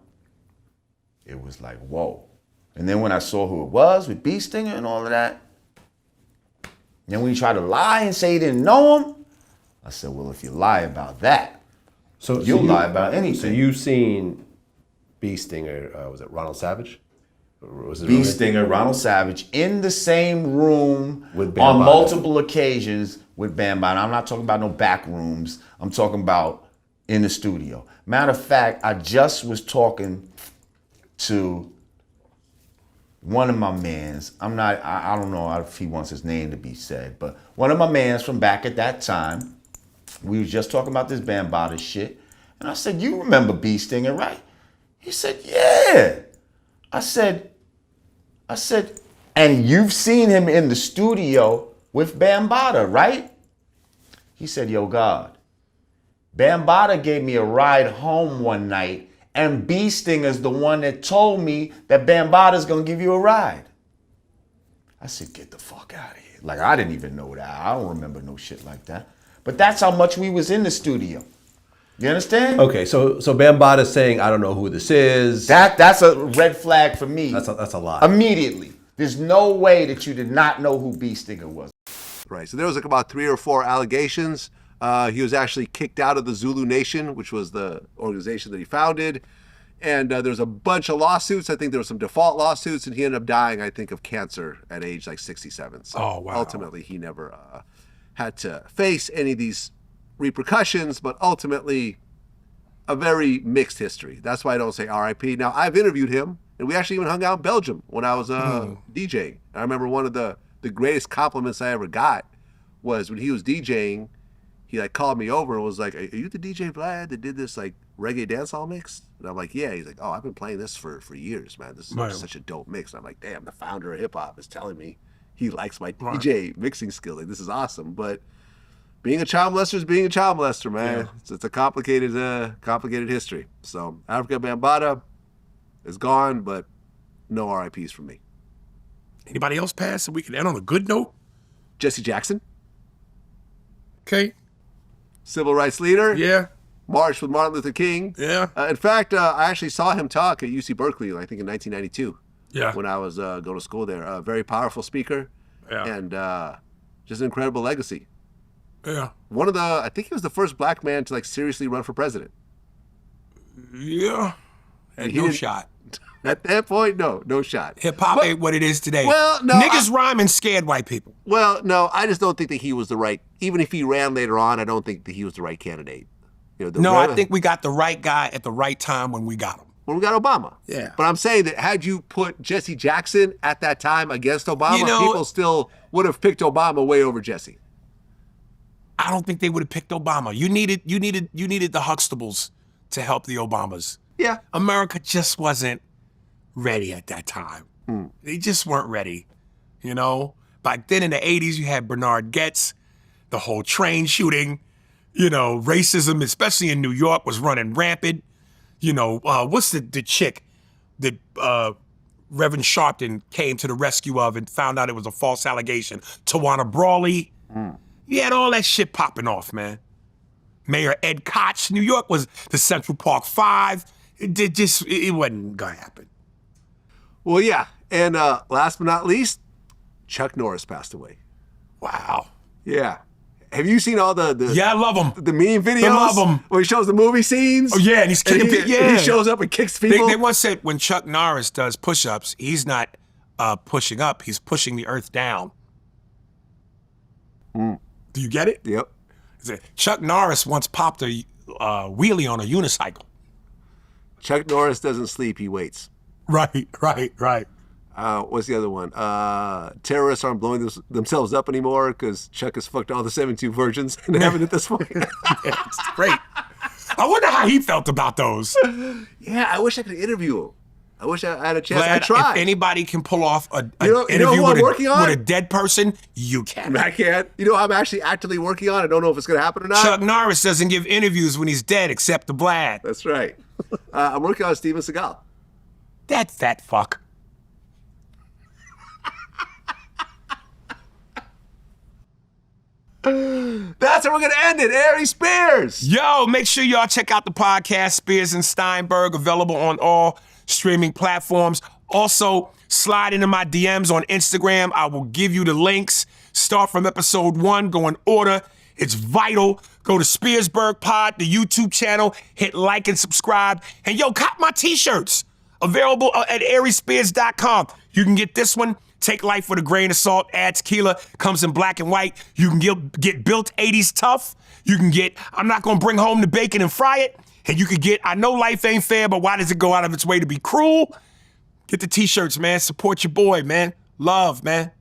it was like, whoa. And then when I saw who it was with Bee Stinger and all of that, then when you try to lie and say you didn't know him, I said, well, if you lie about that, you'll lie about anything. So you've seen Bee Stinger, was it Ronald Savage? Was it Bee Stinger, Ronald Savage, in the same room with on multiple occasions with Bambaataa. I'm not talking about no back rooms. I'm talking about in the studio. Matter of fact, I just was talking to one of my mans. I don't know if he wants his name to be said, but one of my mans from back at that time, we was just talking about this Bambaataa shit. And I said, you remember Bee Stinger, right? He said, yeah. I said, and you've seen him in the studio with Bambaataa, right? He said, yo, God, Bambaataa gave me a ride home one night, and Bee Stinger's the one that told me that Bambaataa's gonna give you a ride. I said, get the fuck out of here. Like, I didn't even know that. I don't remember no shit like that. But that's how much we was in the studio. You understand? Okay, so Bambaataa saying, I don't know who this is. That's a red flag for me. That's a lie. Immediately. There's no way that you did not know who Bee Stinger was. Right. So there was like about 3 or 4 allegations. He was actually kicked out of the Zulu Nation, which was the organization that he founded. And there was a bunch of lawsuits. I think there were some default lawsuits, and he ended up dying, I think, of cancer at age like 67. So ultimately, he never had to face any of these repercussions, but ultimately a very mixed history. That's why I don't say RIP. Now, I've interviewed him, and we actually even hung out in Belgium when I was DJing. I remember one of the greatest compliments I ever got was when he was DJing, he like called me over and was like, are you the DJ Vlad that did this like reggae dancehall mix? And I'm like, yeah. He's like, oh, I've been playing this for years, man. This is such a dope mix. And I'm like, damn, the founder of hip hop is telling me he likes my DJ mixing skill. Like, this is awesome. But being a child molester is being a child molester, man. Yeah. It's a complicated history. So Africa Bambaataa is gone, but no RIPs from me. Anybody else pass so we can end on a good note? Jesse Jackson. Okay. Civil rights leader. Yeah. Marched with Martin Luther King. Yeah. In fact, I actually saw him talk at UC Berkeley, I think in 1992. Yeah. When I was going to school there. A very powerful speaker. Yeah. And just an incredible legacy. Yeah. One of I think he was the first black man to like seriously run for president. Yeah. And no shot. At that point, no shot. Hip hop ain't what it is today. Well, no. Niggas rhyme and scared white people. Well, no, I just don't think that he was the right, even if he ran later on, I don't think that he was the right candidate. You know, I think we got the right guy at the right time when we got him. When we got Obama. Yeah. But I'm saying that had you put Jesse Jackson at that time against Obama, people still would have picked Obama way over Jesse. I don't think they would have picked Obama. You needed the Huxtables to help the Obamas. Yeah. America just wasn't ready at that time. They just weren't ready. You know? Back then in the 80s, you had Bernard Goetz, the whole train shooting, you know, racism, especially in New York, was running rampant. You know, what's the chick that Reverend Sharpton came to the rescue of and found out it was a false allegation. Tawana Brawley. You had all that shit popping off, man. Mayor Ed Koch, New York was the Central Park 5. It wasn't gonna happen. Well, yeah. And last but not least, Chuck Norris passed away. Wow. Yeah. Have you seen all the Yeah, I love him. the meme videos? I love him. Where he shows the movie scenes? Oh, yeah, and he's kicking people. Yeah. He shows up and kicks people. They once said when Chuck Norris does push-ups, he's not pushing up, he's pushing the earth down. Do you get it? Yep. Chuck Norris once popped a wheelie on a unicycle. Chuck Norris doesn't sleep, he waits. Right. What's the other one? Terrorists aren't blowing themselves up anymore because Chuck has fucked all the 72 virgins in heaven at this point. Yeah, it's great. I wonder how he felt about those. Yeah, I wish I could interview him. I wish I had a chance. Vlad, I tried. if anybody can pull off an you know interview who I'm with, working on? with a dead person, you can. I can't. You know, I'm actually actively working on it. I don't know if it's going to happen or not. Chuck Norris doesn't give interviews when he's dead except to Vlad. That's right. I'm working on Steven Seagal. That fat fuck. That's how we're going to end it. Aries Spears. Yo, make sure y'all check out the podcast, Spears and Steinberg, available on all streaming platforms. Also, slide into my DMs on Instagram. I will give you the links. Start from episode 1, go in order. It's vital. Go to Spearsburg Pod, the YouTube channel. Hit like and subscribe. And yo, cop my t-shirts. Available at ariesspears.com. You can get this one. Take life with a grain of salt. Add tequila. Comes in black and white. You can get built 80s tough. You can get I'm not going to bring home the bacon and fry it. And you can get I know life ain't fair, but why does it go out of its way to be cruel? Get the t-shirts, man. Support your boy, man. Love, man.